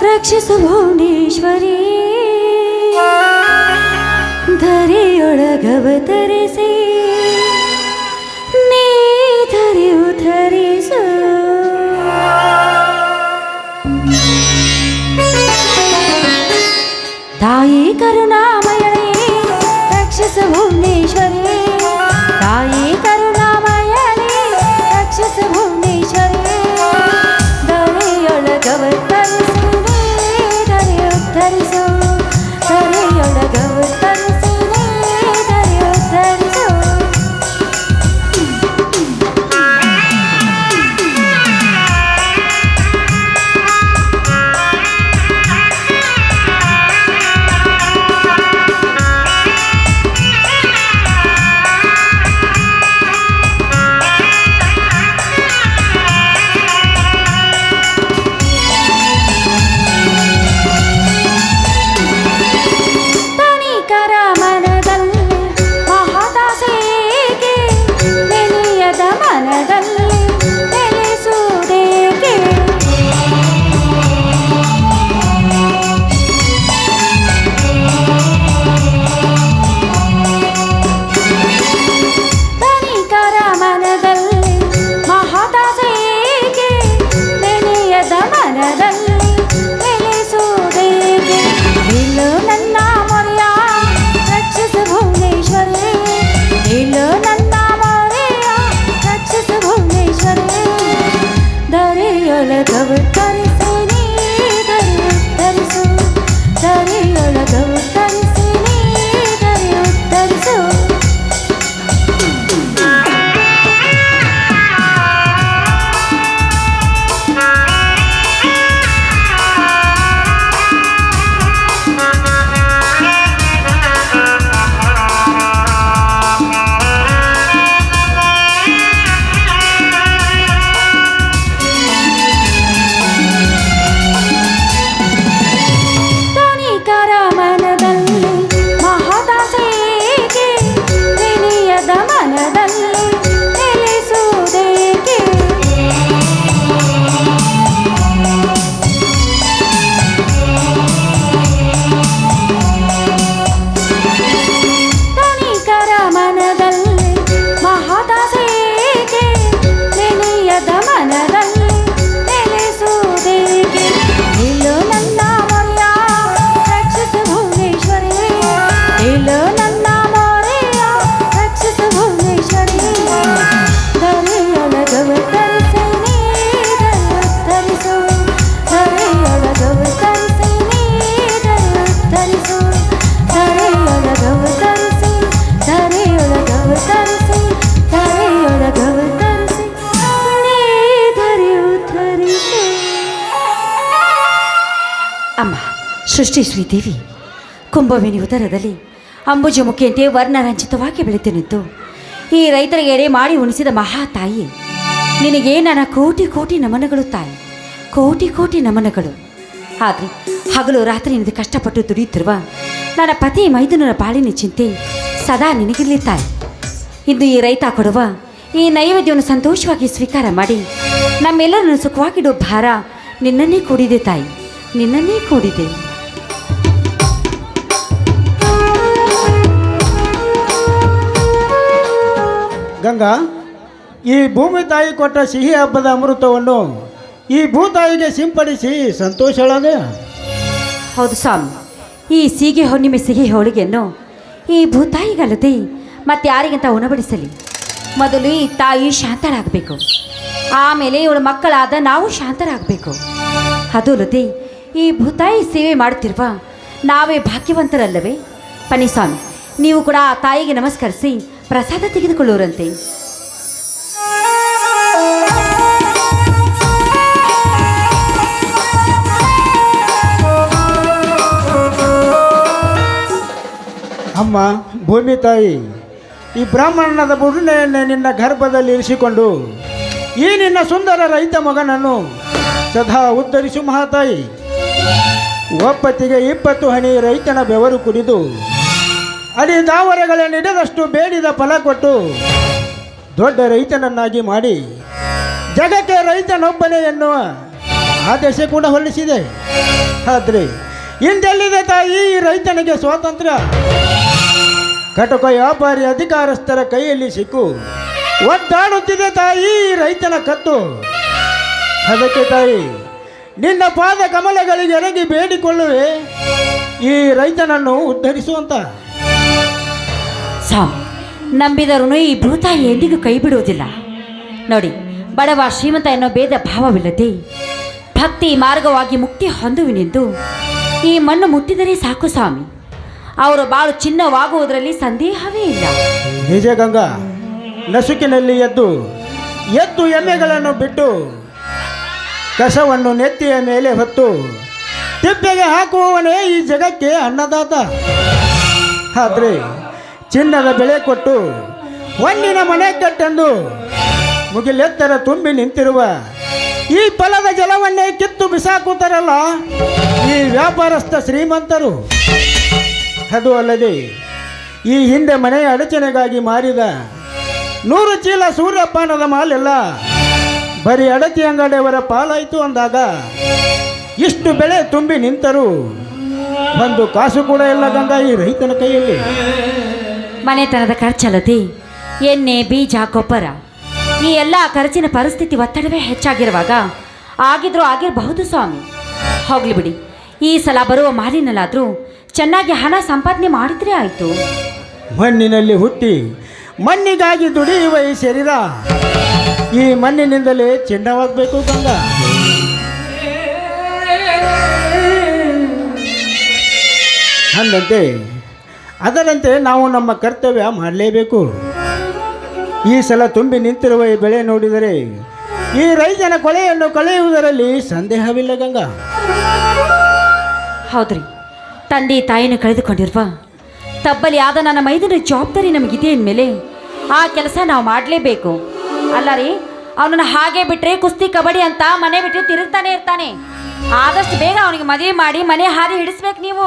ರಕ್ಷಿಸು ಭುವನೇಶ್ವರಿ ಧರೆಯೊಳಗವತರಿಸಿ ನೀ ಧರೆ ಉದ್ಧರಿಸು ತಾಯಿ ಕರುಣಾಮಯಳೇ ರಕ್ಷಿಸು ಭುವನೇಶ್ವರಿ ತಾಯಿ ಕರುಣಾಮಯಳೇ ರಕ್ಷಿಸು ಭುವನೇಶ್ವರಿ ಧರೆಯೊಳಗವತರಿಸಿ ನೀ ಧರೆ ಉದ್ಧರಿಸು ಧರೆಯೊಳಗವತರಿಸಿ ನೀ ಧರೆ ಉದ್ಧರಿಸು ಸೃಷ್ಟಿ ಶ್ರೀದೇವಿ ಕುಂಭವೇಣಿ ಉದರದಲ್ಲಿ ಅಂಬುಜಮುಖಿಯಂತೆ ವರ್ಣರಂಜಿತವಾಗಿ ಬೆಳೆದು ನಿಂತು ಈ ರೈತರಿಗೆ ಎಡೆ ಮಾಡಿ ಉಣಿಸಿದ ಮಹಾತಾಯಿ ನಿನಗೆ ನನ್ನ ಕೋಟಿ ಕೋಟಿ ನಮನಗಳು ತಾಯಿ, ಕೋಟಿ ಕೋಟಿ ನಮನಗಳು. ಆದರೆ ಹಗಲು ರಾತ್ರಿ ನಿನಗೆ ಕಷ್ಟಪಟ್ಟು ದುಡಿಯುತ್ತಿರುವ ನನ್ನ ಪತಿ ಮೈದುನರ ಬಾಳಿನ ಚಿಂತೆ ಸದಾ ನಿನಗಿರಲಿ ತಾಯಿ. ಇಂದು ಈ ರೈತ ಕೊಡುವ ಈ ನೈವೇದ್ಯವನ್ನು ಸಂತೋಷವಾಗಿ ಸ್ವೀಕಾರ ಮಾಡಿ ನಮ್ಮೆಲ್ಲರನ್ನು ಸುಖವಾಗಿಡೋ ಭಾರ ನಿನ್ನನ್ನೇ ಕೂಡಿದೆ ತಾಯಿ, ನಿನ್ನನ್ನೇ ಕೂಡಿದೆ. ಗಂಗಾ, ಈ ಭೂಮಿ ತಾಯಿ ಕೊಟ್ಟ ಸಿಹಿ ಹಬ್ಬದ ಅಮೃತವನ್ನು ಈ ಭೂತಾಯಿಗೆ ಸಿಂಪಡಿಸಿ ಸಂತೋಷಳಾದೆ. ಹೌದು ಸ್ವಾಮಿ, ಈ ಸೀಗೆ ಹುಣ್ಣಿಮೆ ಸಿಹಿ ಹೋಳಿಗೆಯನ್ನು ಈ ಭೂತಾಯಿಗಲ್ಲದೆ ಮತ್ತೆ ಯಾರಿಗಂತ ಉಣಬಡಿಸಲಿ. ಮೊದಲು ಈ ತಾಯಿ ಶಾಂತರಾಗಬೇಕು, ಆಮೇಲೆ ಇವಳ ಮಕ್ಕಳಾದ ನಾವು ಶಾಂತರಾಗಬೇಕು. ಅದು ಅಲ್ಲದೆ ಈ ಭೂತಾಯಿ ಸೇವೆ ಮಾಡುತ್ತಿರುವ ನಾವೇ ಭಾಗ್ಯವಂತರಲ್ಲವೇ? ಪನಿಸ್ವಾಮಿ, ನೀವು ಕೂಡ ಆ ತಾಯಿಗೆ ನಮಸ್ಕರಿಸಿ ಪ್ರಸಾದ ತೆಗೆದುಕೊಳ್ಳುವರಂತೆ. ಅಮ್ಮ ಭೂಮಿ ತಾಯಿ, ಈ ಬ್ರಾಹ್ಮಣದ ಬುರುಡೆಯನ್ನೇ ನಿನ್ನ ಗರ್ಭದಲ್ಲಿ ಇರಿಸಿಕೊಂಡು ಈ ನಿನ್ನ ಸುಂದರ ರೈತ ಮಗನನ್ನು ಸದಾ ಉದ್ಧರಿಸು ಮಹಾತಾಯಿ. ಒಪ್ಪತ್ತಿಗೆ 20 ಹನಿ ರೈತನ ಬೆವರು ಕುಡಿದು ಅಡಿ ದಾವರೆಗಳನ್ನಿಡದಷ್ಟು ಬೇಡಿದ ಫಲ ಕೊಟ್ಟು ದೊಡ್ಡ ರೈತನನ್ನಾಗಿ ಮಾಡಿ ಜಗಕ್ಕೆ ರೈತನೊಬ್ಬನೇ ಎನ್ನುವ ಆದೇಶ ಕೂಡ ಹೊರಡಿಸಿದೆ. ಆದರೆ ಇಂದೆಲ್ಲಿದೆ ತಾಯಿ ಈ ರೈತನಿಗೆ ಸ್ವಾತಂತ್ರ್ಯ? ಕಟಕ ವ್ಯಾಪಾರಿ ಅಧಿಕಾರಸ್ಥರ ಕೈಯಲ್ಲಿ ಸಿಕ್ಕು ಒದ್ದಾಡುತ್ತಿದೆ ತಾಯಿ ಈ ರೈತನ ಕತ್ತು. ಅದಕ್ಕೆ ತಾಯಿ ನಿನ್ನ ಪಾದ ಕಮಲಗಳಿಗೆ ಎರಗಿ ಬೇಡಿಕೊಳ್ಳುವೆ ಈ ರೈತನನ್ನು ಉದ್ಧರಿಸುವಂತ. ಸ್ವಾಮಿ, ನಂಬಿದರೂ ಈ ಭೂತಾಯಿ ಎಂದಿಗೂ ಕೈ ಬಿಡುವುದಿಲ್ಲ. ನೋಡಿ, ಬಡವ ಶ್ರೀಮಂತ ಎನ್ನೋ ಭೇದ ಭಾವವಿಲ್ಲದೆ ಭಕ್ತಿ ಮಾರ್ಗವಾಗಿ ಮುಕ್ತಿ ಹೊಂದುವಿನೆಂದು ಈ ಮಣ್ಣು ಮುಟ್ಟಿದರೆ ಸಾಕು ಸ್ವಾಮಿ. ಅವರು ಬಾಳು ಚಿನ್ನವಾಗುವುದರಲ್ಲಿ ಸಂದೇಹವೇ ಇಲ್ಲ. ನಿಜ ಗಂಗಾ, ನಸುಕಿನಲ್ಲಿ ಎದ್ದು ಎಮ್ಮೆಗಳನ್ನು ಬಿಟ್ಟು ಕಸವನ್ನು ನೆತ್ತಿಯ ಮೇಲೆ ಹೊತ್ತು ತಿಪ್ಪೆಗೆ ಹಾಕುವವನೇ ಈ ಜಗಕ್ಕೆ ಅನ್ನದಾತ. ಆದರೆ ಚಿನ್ನದ ಬೆಳೆ ಕೊಟ್ಟು ಹೊನ್ನಿನ ಮನೆ ಕಟ್ಟೆಂದು ಮುಗಿಲೆತ್ತರ ತುಂಬಿ ನಿಂತಿರುವ ಈ ಫಲದ ಜಲವನ್ನೇ ಕಿತ್ತು ಬಿಸಾಕುತ್ತಾರಲ್ಲ ಈ ವ್ಯಾಪಾರಸ್ಥ ಶ್ರೀಮಂತರು. ಅದು ಅಲ್ಲದೆ ಈ ಹಿಂದೆ ಮನೆಯ ಅಡಚಣೆಗಾಗಿ ಮಾರಿದ 100 ಚೀಲ ಸೂರ್ಯಪಾನದ ಮಾಲೆಲ್ಲ ಬರೀ ಅಡತಿ ಅಂಗಡಿಯವರ ಪಾಲಾಯಿತು ಅಂದಾಗ ಇಷ್ಟು ಬೆಳೆ ತುಂಬಿ ನಿಂತರು ಒಂದು ಕಾಸು ಕೂಡ ಇಲ್ಲ ಗಂಗಾ ಈ ರೈತನ ಕೈಯಲ್ಲಿ. ಮನೆತನದ ಖರ್ಚಲ್ಲದೆ ಎಣ್ಣೆ, ಬೀಜ, ಗೊಬ್ಬರ ಈ ಎಲ್ಲ ಖರ್ಚಿನ ಪರಿಸ್ಥಿತಿ ಒತ್ತಡವೇ ಹೆಚ್ಚಾಗಿರುವಾಗ ಆಗಿದ್ರೂ ಆಗಿರಬಹುದು ಸ್ವಾಮಿ. ಹೋಗ್ಲಿ ಬಿಡಿ, ಈ ಸಲ ಬರುವ ಮಾಲಿನಲ್ಲಾದರೂ ಚೆನ್ನಾಗಿ ಹಣ ಸಂಪಾದನೆ ಮಾಡಿದ್ರೆ ಆಯಿತು. ಮಣ್ಣಿನಲ್ಲಿ ಹುಟ್ಟಿ ಮಣ್ಣಿಗಾಗಿ ದುಡಿಯುವ ಈ ಶರೀರ ಈ ಮಣ್ಣಿನಿಂದಲೇ ಚಿನ್ನವಾಗಬೇಕು ಗಂಗಾ. ಅಂದಂತೆ ಅದರಂತೆ ನಾವು ನಮ್ಮ ಕರ್ತವ್ಯ ಮಾಡಲೇಬೇಕು. ಈ ಸಲ ತುಂಬಿ ನಿಂತಿರುವ ಈ ಬೆಳೆ ನೋಡಿದರೆ ಈ ರೈತನ ಕೊಳೆಯನ್ನು ಕಳೆಯುವುದರಲ್ಲಿ ಸಂದೇಹವಿಲ್ಲ ಗಂಗಾ. ಹೌದ್ರಿ, ತಂದೆ ತಾಯಿನ ಕಳೆದುಕೊಂಡಿರುವ ತಬ್ಬಲಿ ಆದ ನನ್ನ ಮೈದನ ಜವಾಬ್ದಾರಿ ನಮಗಿದೆ ಅಂದಮೇಲೆ ಆ ಕೆಲಸ ನಾವು ಮಾಡಲೇಬೇಕು. ಅಲ್ಲ ರೀ, ಅವನನ್ನು ಹಾಗೆ ಬಿಟ್ಟರೆ ಕುಸ್ತಿ ಕಬಡ್ಡಿ ಅಂತ ಮನೆ ಬಿಟ್ಟು ತಿರುಗ್ತಾನೆ ಇರ್ತಾನೆ. ಆದಷ್ಟು ಬೇಗ ಅವನಿಗೆ ಮದುವೆ ಮಾಡಿ ಮನೆ ಹಾದಿ ಹಿಡಿಸ್ಬೇಕು ನೀವು.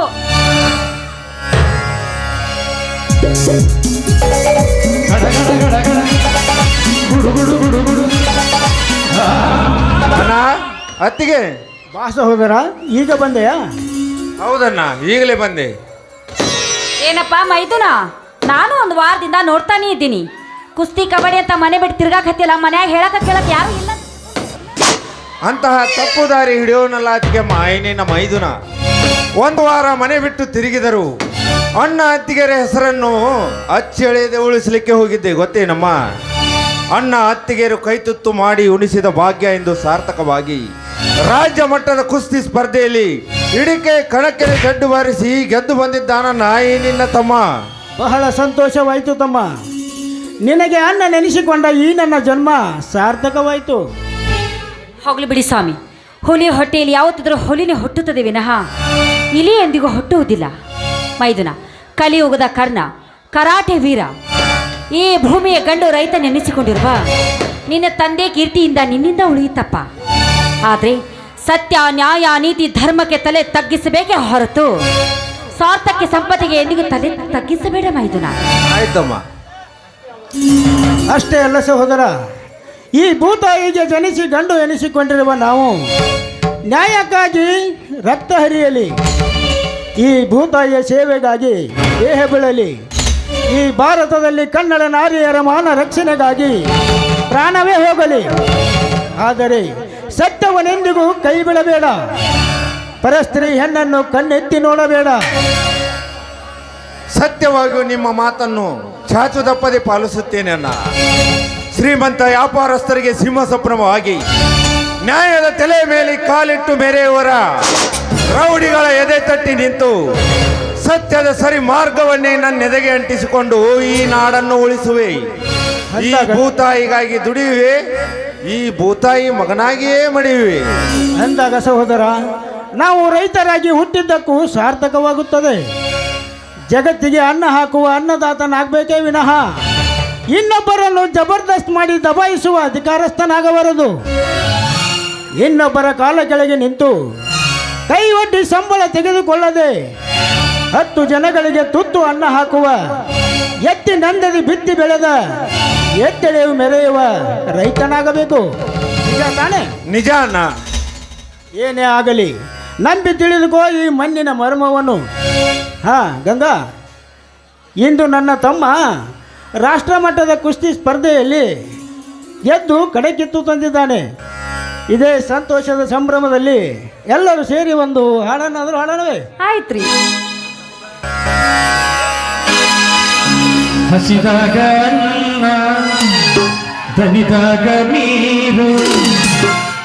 ಅಣ್ಣ, ಅತ್ತಿಗೆ ಬಾಸ ಹೋದರ ಈಗ ಬಂದೆಯಾ? ಹೌದಣ್ಣ, ಈಗಲೇ ಬಂದೆ. ಏನಪ್ಪ ಮೈದುನ, ನಾನು ಒಂದು ವಾರದಿಂದ ನೋಡ್ತಾನೆ ಇದ್ದೀನಿ. ಕುಸ್ತಿ ಕಬಡ್ಡಿ ಅಂತ ಮನೆ ಬಿಟ್ಟು ತಿರ್ಗಾಕತ್ತಿಲ್ಲ, ಮನ್ಯಾಗ ಹೇಳಕ ಕೇಳಕ್ ಯಾರು ಇಲ್ಲ. ಅಂತಹ ತಪ್ಪು ದಾರಿ ಹಿಡಿಯೋನಲ್ಲ ಅತ್ತಿಗೆ ಮಾಯನೇನ ಮೈದುನ. ಒಂದು ವಾರ ಮನೆ ಬಿಟ್ಟು ತಿರುಗಿದರು. ಅಣ್ಣ ಅತ್ತಿಗೆರ ಹೆಸರನ್ನು ಅಚ್ಚೆಳೆಯದೆ ಉಳಿಸಲಿಕ್ಕೆ ಹೋಗಿದ್ದೆ ಗೊತ್ತೇನಮ್ಮ. ಅಣ್ಣ ಅತ್ತಿಗೆರು ಕೈತುತ್ತು ಮಾಡಿ ಉಣಿಸಿದ ಭಾಗ್ಯ ಎಂದು ಸಾರ್ಥಕವಾಗಿ ರಾಜ್ಯ ಮಟ್ಟದ ಕುಸ್ತಿ ಸ್ಪರ್ಧೆಯಲ್ಲಿ ಇಡಿಕೆ ಕಣಕ್ಕೆ ಜಡ್ಡು ಬಾರಿಸಿ ಗೆದ್ದು ಬಂದಿದ್ದಾನ ನಾಯಿ ನಿನ್ನ ತಮ್ಮ. ಬಹಳ ಸಂತೋಷವಾಯಿತು ತಮ್ಮ. ನಿನಗೆ ಅನ್ನ ನೆನೆಸಿಕೊಂಡ ಈ ನನ್ನ ಜನ್ಮ ಸಾರ್ಥಕವಾಯಿತು. ಹೋಗ್ಲಿ ಬಿಡಿ ಸ್ವಾಮಿ, ಹುಲಿ ಹೊಟ್ಟೆಯಲ್ಲಿ ಯಾವತ್ತಿದ್ರೂ ಹುಲಿನೇ ಹುಟ್ಟುತ್ತದೆ ವಿನಃ ಇಲಿ ಎಂದಿಗೂ ಹುಟ್ಟುವುದಿಲ್ಲ. ಮೈದುನ, ಕಲಿಯುಗದ ಕರ್ಣ, ಕರಾಟೆ ವೀರ, ಈ ಭೂಮಿಯ ಗಂಡು ರೈತ ನೆನೆಸಿಕೊಂಡಿರುವ ನಿನ್ನ ತಂದೆ ಕೀರ್ತಿಯಿಂದ ನಿನ್ನಿಂದ ಉಳಿಯುತ್ತಪ್ಪ. ಆದರೆ ಸತ್ಯ, ನ್ಯಾಯ, ನೀತಿ, ಧರ್ಮಕ್ಕೆ ತಲೆ ತಗ್ಗಿಸಬೇಕೇ ಹೊರತು ಸ್ವಾರ್ಥಕ್ಕೆ, ಸಂಪತ್ತಿಗೆ ಎಂದಿಗೂ ತಲೆ ತಗ್ಗಿಸಬೇಡ ಮೈದುನ. ಆಯ್ತಮ್ಮ. ಅಷ್ಟೇ ಅಲ್ಲ ಸಹೋದರ, ಈ ಭೂತಾಯಿಗೆ ಜನಿಸಿ ಗಂಡು ಎನಿಸಿಕೊಂಡಿರುವ ನಾವು ನ್ಯಾಯಕ್ಕಾಗಿ ರಕ್ತ ಹರಿಯಲಿ, ಈ ಭೂತಾಯಿಯ ಸೇವೆಗಾಗಿ ದೇಹ ಬೀಳಲಿ, ಈ ಭಾರತದಲ್ಲಿ ಕನ್ನಡ ನಾರಿಯರ ಮಾನ ರಕ್ಷಣೆಗಾಗಿ ಪ್ರಾಣವೇ ಹೋಗಲಿ. ಆದರೆ ಸತ್ಯವನೆಂದಿಗೂ ಕೈ ಬಿಡಬೇಡ, ಪರಸ್ತ್ರೀ ಹೆಣ್ಣನ್ನು ಕಣ್ಣೆತ್ತಿ ನೋಡಬೇಡ. ಸತ್ಯವಾಗಿಯೂ ನಿಮ್ಮ ಮಾತನ್ನು ಚಾಚು ತಪ್ಪದೆ ಪಾಲಿಸುತ್ತೇನೆ ಅಣ್ಣ. ಶ್ರೀಮಂತ ವ್ಯಾಪಾರಸ್ಥರಿಗೆ ಸಿಂಹಸ್ವಪ್ನವಾಗಿ ನ್ಯಾಯದ ತಲೆ ಮೇಲೆ ಕಾಲಿಟ್ಟು ಮೆರೆಯುವರ ರೌಡಿಗಳ ಎದೆ ತಟ್ಟಿ ನಿಂತು ಸತ್ಯದ ಸರಿ ಮಾರ್ಗವನ್ನೇ ನನ್ನ ಎದೆಗೆ ಅಂಟಿಸಿಕೊಂಡು ಈ ನಾಡನ್ನು ಉಳಿಸುವೆ. ಈ ಭೂತಾಯಿಗಾಗಿ ದುಡಿಯುವೆ, ಈ ಭೂತಾಯಿ ಮಗನಾಗಿಯೇ ಮಡಿಯುವೆ. ಅಂದಾಗ ಸಹೋದರ, ನಾವು ರೈತರಾಗಿ ಹುಟ್ಟಿದ್ದಕ್ಕೂ ಸಾರ್ಥಕವಾಗುತ್ತದೆ. ಜಗತ್ತಿಗೆ ಅನ್ನ ಹಾಕುವ ಅನ್ನದಾತನಾಗಬೇಕೇ ವಿನಃ ಇನ್ನೊಬ್ಬರನ್ನು ಜಬರ್ದಸ್ತ್ ಮಾಡಿ ದಬಾಯಿಸುವ ಅಧಿಕಾರಸ್ಥನಾಗಬಾರದು. ಇನ್ನೊಬ್ಬರ ಕಾಲ ಕೆಳಗೆ ನಿಂತು ಕೈ ಒಡ್ಡಿ ಸಂಬಳ ತೆಗೆದುಕೊಳ್ಳದೆ 10 ಜನಗಳಿಗೆ ತುತ್ತು ಅನ್ನ ಹಾಕುವ, ಎತ್ತಿ ನಂದದಿ ಬಿತ್ತಿ ಬೆಳೆದ ಎತ್ತೆಳೆಯು ಮೆರೆಯುವ ರೈತನಾಗಬೇಕು. ನಿಜ ತಾನೆ? ನಿಜ ಅಣ್ಣ. ಏನೇ ಆಗಲಿ ನಂಬಿ ತಿಳಿದುಕೋ ಈ ಮಣ್ಣಿನ ಮರ್ಮವನ್ನು. ಗಂಗಾ, ಇಂದು ನನ್ನ ತಮ್ಮ ರಾಷ್ಟ್ರ ಮಟ್ಟದ ಕುಸ್ತಿ ಸ್ಪರ್ಧೆಯಲ್ಲಿ ಗೆದ್ದು ಕಡೆಕಿತ್ತು ತಂದಿದ್ದಾನೆ. ಇದೇ ಸಂತೋಷದ ಸಂಭ್ರಮದಲ್ಲಿ ಎಲ್ಲರೂ ಸೇರಿ ಒಂದು ಹಾಡನ್ನಾದರೂ ಹಾಡೋಣವೇ? ಆಯ್ತ್ರಿ. ಹಸಿದಾಗ ಅನ್ನ, ದನಿದಾಗ ನೀರು,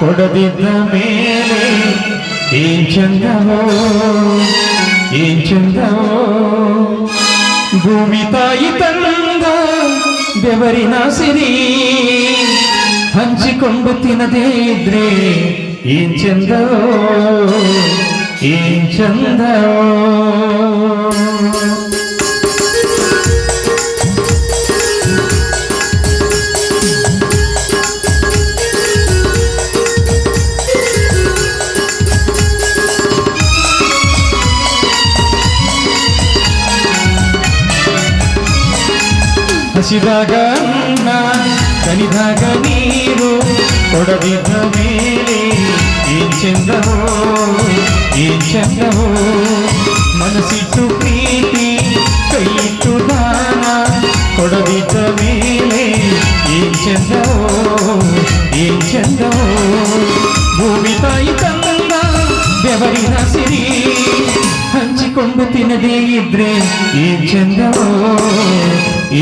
ಕೊಡದಿದ್ದ ಮೇಲೆ ಏನ್ ಚಂದವೋ ಏನ್ ಚಂದವೋ, ಭೂಮಿ ತಾಯಿ ತಂದ ಬೆವರಿನ ಸಿರಿ ಹಂಚಿಕೊಂಡು ತಿನ್ನದೇ ಇದ್ರೆ ಏನ್ ಚಂದವೋ ಏನ್ ಚಂದವೋ. ಹಸಿದಾಗ ಅನ್ನ, ದನಿದಾಗ ನೀರು, ಕೊಡದಿದ್ದ ಮೇಲೆ ಏನ್ ಚಂದವೋ ಏನ್ ಚಂದವೋ, ಮನಸ್ಸಿಟ್ಟು ಪ್ರೀತಿ ಕೈಯಿಟ್ಟು ದಾನ, ಕೊಡದಿದ್ದ ಮೇಲೆ ಏನ್ ಚಂದವೋ ಏನ್ ಚಂದವೋ, ಭೂಮಿ ತಾಯಿ ತಂದ ಬೆವರಿನ ಸಿರಿ ಹಂಚಿಕೊಂಡು ತಿನ್ನದೇ ಇದ್ರೆ ಏನ್ ಚಂದವೋ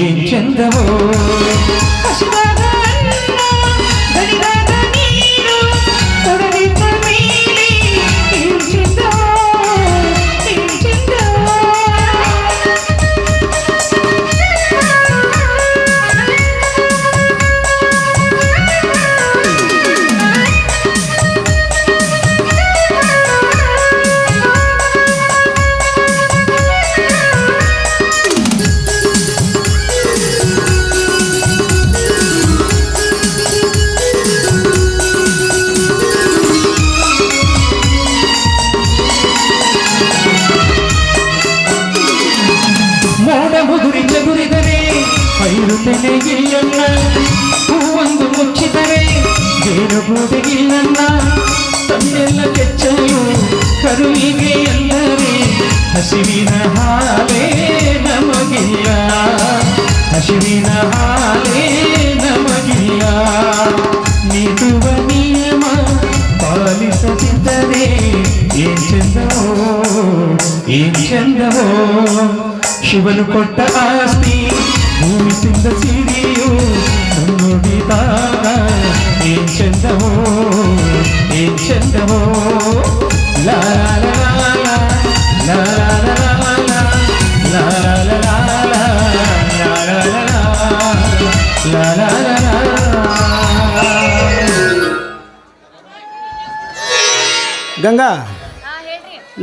ಏನ್ ಚಂದವೋ. ಹಸಿದಾಗ ಅನ್ನ, ದನಿದಾಗ ನೀರು, ಕೊಡದಿದ್ದ ಮೇಲೆ ಏನ್ ಚಂದವೋ ಏನ್ ಚಂದವೋ. ಮೋಡ ಮುದುರಿ ಚದುರಿದರೆ ಪೈರು ತೆನೆಗಿಲ್ಲನ್ನ, ಹೂವೊಂದು ಮುಚ್ಚಿದರೆ ಜೇನುಗೂಡೆಗಿಲ್ಲನ್ನ, ತನ್ನೆಲ್ಲ ಕೆಚ್ಚಲು ಕರುವಿಗೆ ಎಲ್ಲರೇ ಹಸಿವಿನ ಹಾಲೇ ನಮಗಿಲ್ಲ, ಹಸಿವಿನ ಹಾಲೇ ನಮಗಿಲ್ಲ, ನೀಡುವ ನಿಯಮ ಪಾಲಿಸದಿದ್ದರೆ ಏನ್ ಚಂದವೋ ಏನ್ ಚಂದವೋ, ಶಿವನು ಕೊಟ್ಟ ಆಸ್ತಿ ಭೂಮಿ ತಿಂದ ಸಿರಿಯು ನುಡಿದಾಗ ಏನ್ ಚಂದವೋ ಏನ್ ಚಂದವೋ. ಲಾ ಲಾ ಲಾ ಲಾ ಲಾ ಲಾ ಲಾ ಲಾ ಲಾ ಲಾ ಲಾ ಲಾ ಲಾ. ಗಂಗಾ,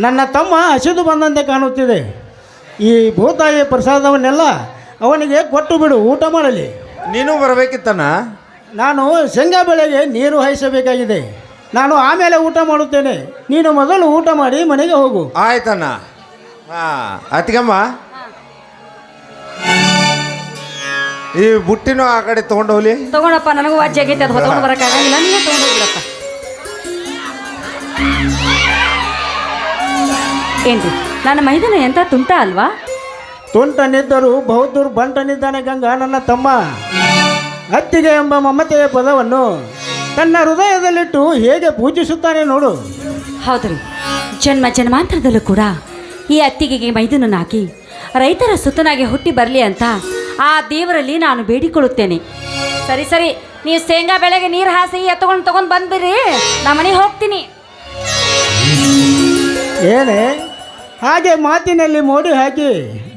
ನನ್ನ ತಮ್ಮ ಹಸಿದು ಬಂದಂತೆ ಕಾಣುತ್ತಿದೆ. ಈ ಭೂತಾಯಿಯ ಪ್ರಸಾದವನ್ನೆಲ್ಲ ಅವನಿಗೆ ಕೊಟ್ಟು ಬಿಡು, ಊಟ ಮಾಡಲಿ. ನೀನು ಬರಬೇಕಿತ್ತಣ್ಣ. ನಾನು ಶೇಂಗಾ ಬೆಳೆಗೆ ನೀರು ಹಾಯಿಸಬೇಕಾಗಿದೆ. ನಾನು ಆಮೇಲೆ ಊಟ ಮಾಡುತ್ತೇನೆ. ನೀನು ಮೊದಲು ಊಟ ಮಾಡಿ ಮನೆಗೆ ಹೋಗು. ಆಯ್ತಣ್ಣ. ಅತ್ತಿಗಮ್ಮ, ಈ ಬುಟ್ಟಿನೂ ಆ ಕಡೆ ತೊಗೊಂಡು ಹೋಗ್ಲಿ. ತಗೊಂಡಪ್ಪ, ನನಗೂ ವಾಜ್ಯ ಆಗೈತೆ, ಅದು ಹೊತ್ಕೊಂಡು ಬರೋಕ್ಕಾಗಂಗಿಲ್ಲ, ನೀವೇ ತೊಗೊಂಡೋಗಿರಪ್ಪ. ಏನ್ರಿ, ನನ್ನ ಮೈದನ ಎಂತ ತುಂಟ ಅಲ್ವಾ? ತುಂಟನಿದ್ದರೂ ಬಹುದೂರ್ ಬಂಟನಿದ್ದಾನೆ ಗಂಗಾ ನನ್ನ ತಮ್ಮ. ಅತ್ತಿಗೆ ಎಂಬ ಮಮತೆಯ ಪದವನ್ನು ತನ್ನ ಹೃದಯದಲ್ಲಿಟ್ಟು ಹೇಗೆ ಪೂಜಿಸುತ್ತಾನೆ ನೋಡು. ಹೌದ್ರಿ, ಜನ್ಮ ಜನ್ಮಾಂತರದಲ್ಲೂ ಕೂಡ ಈ ಅತ್ತಿಗೆಗೆ ಮೈದುನನಾಗಿ ರೈತರ ಸುತ್ತನಾಗಿ ಹುಟ್ಟಿ ಬರಲಿ ಅಂತ ಆ ದೇವರಲ್ಲಿ ನಾನು ಬೇಡಿಕೊಳ್ಳುತ್ತೇನೆ. ಸರಿ ಸರಿ, ನೀವು ಶೇಂಗಾ ಬೆಳೆಗೆ ನೀರು ಹಾಸಿ ತಗೊಂಡು ಬಂದ್ಬಿಡ್ರಿ, ನಾ ಮನೆಗೆ ಹೋಗ್ತೀನಿ. ಏನೇ ಹಾಗೆ ಮಾತಿನಲ್ಲಿ ಮೋಡಿ ಹಾಕಿ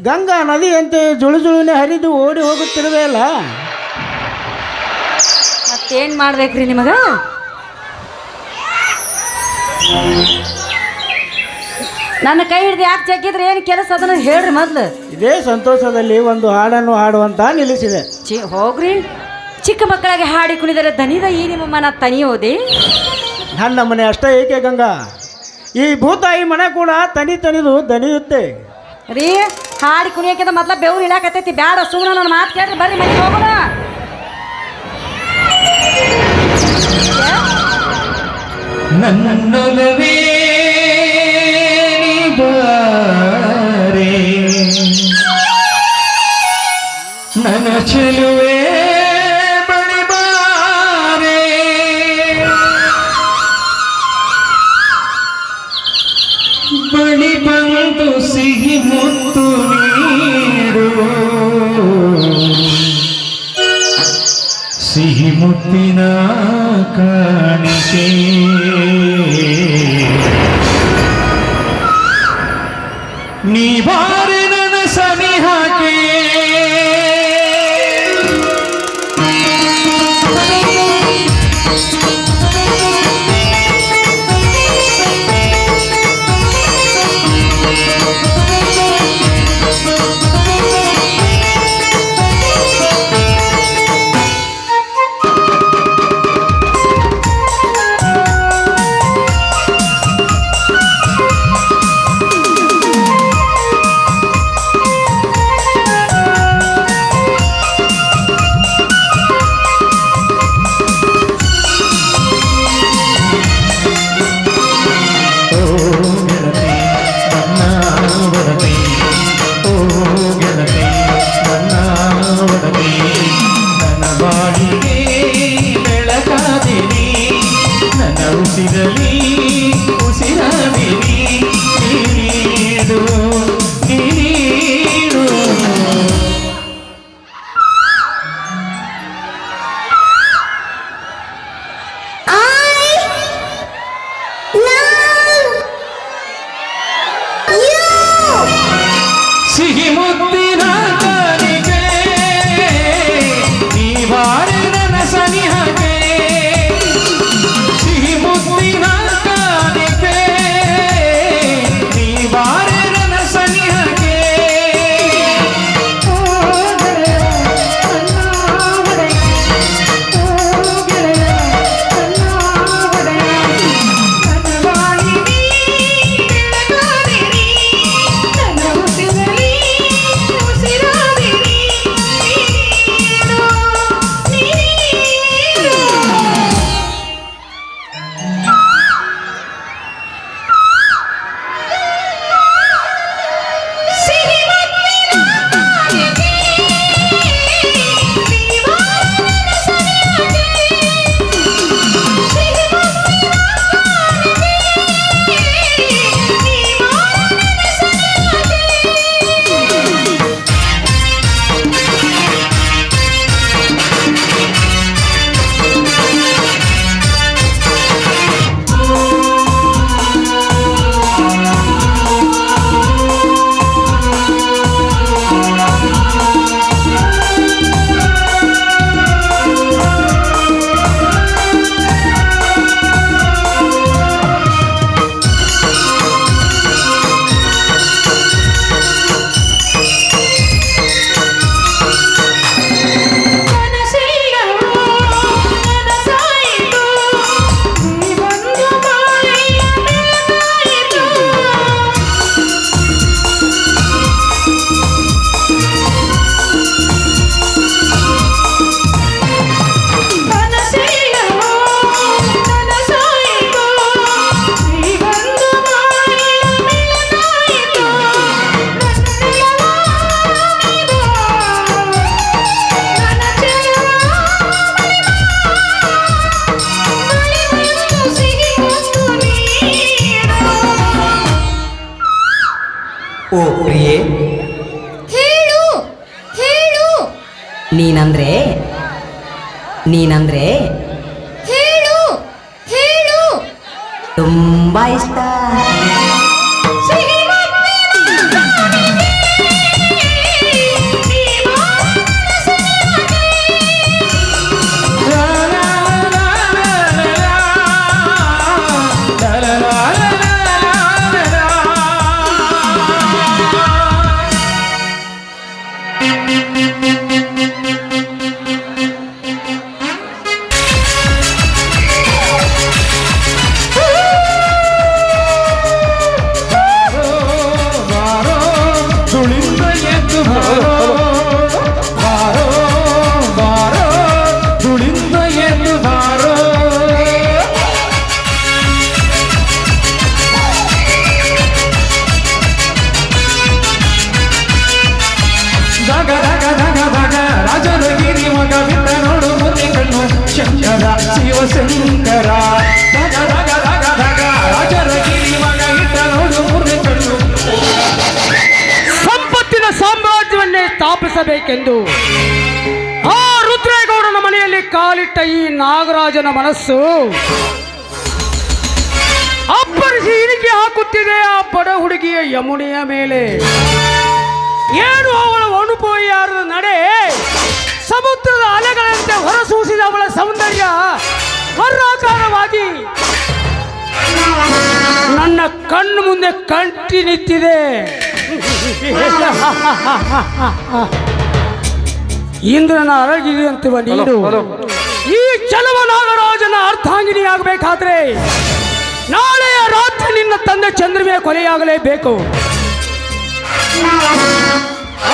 ಗಂಗಾ ನದಿಯಂತೆ ಜುಳುಜುಳುನೆ ಹರಿದು ಓಡಿ ಹೋಗುತ್ತಿರುವೆಯಲ್ಲ, ಮತ್ತೇನು ಮಾಡ್ಬೇಕ್ರಿ ನಿಮಗ? ನನ್ನ ಕೈ ಹಿಡ್ದು ಯಾಕೆ ಜಗ್ಗಿದ್ರೆ ಏನು ಕೆಲಸ ಅದನ್ನು ಹೇಳ್ರಿ ಮೊದಲು. ಇದೇ ಸಂತೋಷದಲ್ಲಿ ಒಂದು ಹಾಡನ್ನು ಹಾಡುವಂತ ನಿಲ್ಲಿಸಿದೆ. ಹೋಗ್ರಿ, ಚಿಕ್ಕ ಮಕ್ಕಳಿಗೆ ಹಾಡಿ ಕುಣಿದರೆ ದನಿದ ಈ ನಿಮ್ಮ ಮನ ತನಿಯೋದೆ. ನನ್ನ ಮನೆ ಅಷ್ಟೇ ಏಕೆ ಗಂಗಾ, ಈ ಭೂತಾಯಿ ಮನೆ ಕೂಡ ತನಿದು ದನಿಯುತ್ತೆ. ರೀ, ಹಾಡಿ ಕುಣಿಯೋಕ್ಕಿಂತ ಮೊದಲ ಬೆವ್ರು ಇಳಾಕತ್ತೈತಿ. ಬ್ಯಾಡ, ಸುಮ್ಮನೆ ನನ್ನ ಮಾತು ಕೇಳ್ರಿ, ಬರ್ರಿ ಮನೆಗೆ ಹೋಗೋಣ. ನನ್ನೊಲವೇ ಬಾರೆ ನನ್ನ ಚೆಲುವೆ ಬಳಿ ಬಾರೆ ಬಳಿ ಬಂದು ಸಿಹಿ ಮುತ್ತು ನೀಡು ಸಿಹಿ ಮುತ್ತಿನ ಕಾಣಿಕೆ ನೀ ಬಾರೆ ನನ್ನ ಸನಿಹಕ್ಕೆ ಸಿಹಿ ಮುತ್ತಿನ ಕಾಣಿಕೆ ನೀ ಬಾರೆ ನನ್ನ ಸನಿಹಕ್ಕೆ ಸಿಹಿ ಮುತ್ತಿನ ಕಾಣಿಕೆ ನೀ ಬಾರೆ ನನ್ನ ಸನಿಹಕ್ಕೆ ಓ ಪ್ರಿಯೆ, ಹೇಳು ಹೇಳು ನೀನಂದ್ರೆ ಹೇಳು ಹೇಳು ತುಂಬಾ ಇಷ್ಟ. ಪ್ರೇರೇಪಿಸಬೇಕೆಂದು ಆ ರುದ್ರೇಗೌಡನ ಮನೆಯಲ್ಲಿ ಕಾಲಿಟ್ಟ ಈ ನಾಗರಾಜನ ಮನಸ್ಸು ಅಪ್ಪರಿಸಿ ಇಣಿಕೆ ಹಾಕುತ್ತಿದೆ ಆ ಬಡ ಹುಡುಗಿಯ ಯಮುನೆಯ ಮೇಲೆ. ಏನು ಅವಳ ಅನುಭವಿಯಾರದ ನಡೆ, ಸಮುದ್ರದ ಅಲೆಗಳಂತೆ ಹೊರಸೂಸಿದ ಅವಳ ಸೌಂದರ್ಯ ಹರ್ರಾಕಾರವಾಗಿ ನನ್ನ ಕಣ್ಣು ಮುಂದೆ ಕಂಟಿ ನಿಂತಿದೆ. ಇಂದ್ರನ ಅರಗಿರಿಯಂತಿವ ನೀನು ಈ ಚಲವ ನಾಗರಾಜನ ಅರ್ಧಾಂಗಿನಿಯಾಗಬೇಕಾದ್ರೆ ನಾಳೆಯ ರಾತ್ರಿ ನಿನ್ನ ತಂದೆ ಚಂದ್ರಮೆ ಕೊಲೆಯಾಗಲೇಬೇಕು.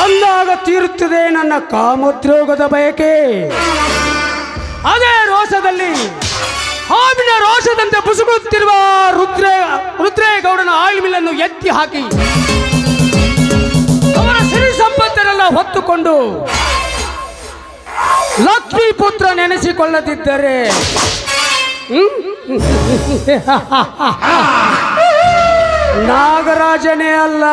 ಅಂದಾಗ ತೀರುತ್ತದೆ ನನ್ನ ಕಾಮೋದ್ಯೋಗದ ಬಯಕೆ. ಅದೇ ರೋಷದಲ್ಲಿ ಹಾವಿನ ರೋಷದಂತೆ ಬುಸುಗುತ್ತಿರುವ ರುದ್ರೇಗೌಡನ ಆಯಿಲ್ ಮಿಲ್ಲನ್ನು ಎತ್ತಿ ಹಾಕಿ ಅವರ ಸಿರಿ ಸಂಪತ್ತನ್ನೆಲ್ಲ ಹೊತ್ತುಕೊಂಡು ಲಕ್ಷ್ಮೀ ಪುತ್ರ ನೆನೆಸಿಕೊಳ್ಳದಿದ್ದರೆ ನಾಗರಾಜನೇ ಅಲ್ಲ.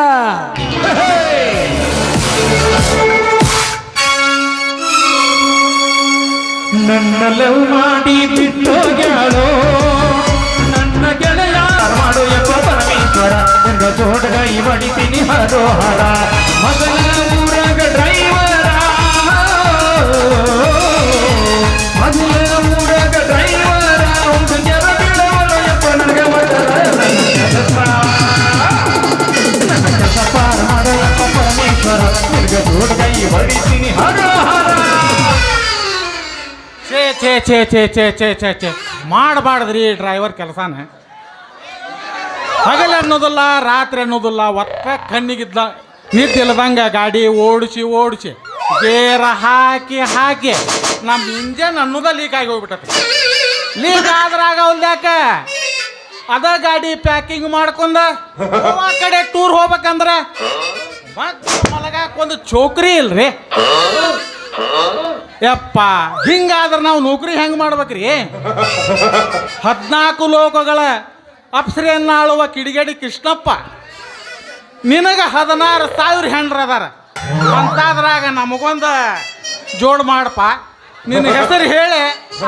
ನನ್ನ ಲವ್ ಮಾಡಿ ಬಿಟ್ಟೋಗ್ಯಾಳೋ ನನ್ನ ಗೆಳೆಯ ಮಾಡು ಎಪ್ಪ ಪರಮೇಶ್ವರ ನಿಂಗ ಜೋಡಗ ಇವಣಿತೀನಿ ಹರೋಹರ ಮಗನ ಊರಾಗ ಡ್ರೈವರ ಮಗನ ಊರಾಗ ಡ್ರೈವರ ಒಂದು ಜನ ಬೀಳವಳು ಎಪ್ಪ ನನಗೆ ನನ್ನ ಕೆಲಸ ಪಾರ ಮಾಡು ಎಪ್ಪ ಪರಮೇಶ್ವರ ನಿಂಗ ಜೋಡಗ ಇವಣಿತೀನಿ ಹರೋಹರ. ಛೇ ಛೇ ಛೇ ಛೇ ಛೇ ಛೇ ಛೇ ಛೇ ಮಾಡಬಾರ್ದ್ರಿ ಡ್ರೈವರ್ ಕೆಲಸನ. ಹಗಲು ಅನ್ನೋದಿಲ್ಲ, ರಾತ್ರಿ ಅನ್ನೋದಿಲ್ಲ, ಒತ್ತ ಕಣ್ಣಿಗಿದ್ದ ನಿದ್ದಿಲ್ಲದಂಗೆ ಗಾಡಿ ಓಡಿಸಿ ಗೇರ ಹಾಕಿ ನಮ್ಮ ಇಂಜನ್ ಅನ್ನೋದ ಲೀಕ್ ಆಗಿ ಹೋಗ್ಬಿಟ್ಟತಿ. ಲೀಕ್ ಆದ್ರಾಗ ಯಾಕ ಅದ ಗಾಡಿ ಪ್ಯಾಕಿಂಗ್ ಮಾಡ್ಕೊಂಡ ಆ ಕಡೆ ಟೂರ್ ಹೋಗ್ಬೇಕಂದ್ರೆ ಮತ್ತೆ ಮಲಗಾಕೊಂದು ಚೌಕ್ರಿ ಇಲ್ರಿ. ಯಪ್ಪ ಹಿಂಗಾದ್ರೆ ನಾವು ನೌಕರಿ ಹೆಂಗೆ ಮಾಡ್ಬೇಕ್ರಿ? 14 ಲೋಕಗಳ ಅಪ್ಸರೆಯನ್ನ ಆಳುವ ಕಿಡಿಗೇಡಿ ಕೃಷ್ಣಪ್ಪ ನಿನಗೆ 16,000 ಹೆಂಡ್ರ ಅದಾರ ಅಂತಾದ್ರಾಗ ನಮಗೊಂದು ಜೋಡ್ ಮಾಡಪ್ಪ. ನಿನ್ನ ಹೆಸರು ಹೇಳಿ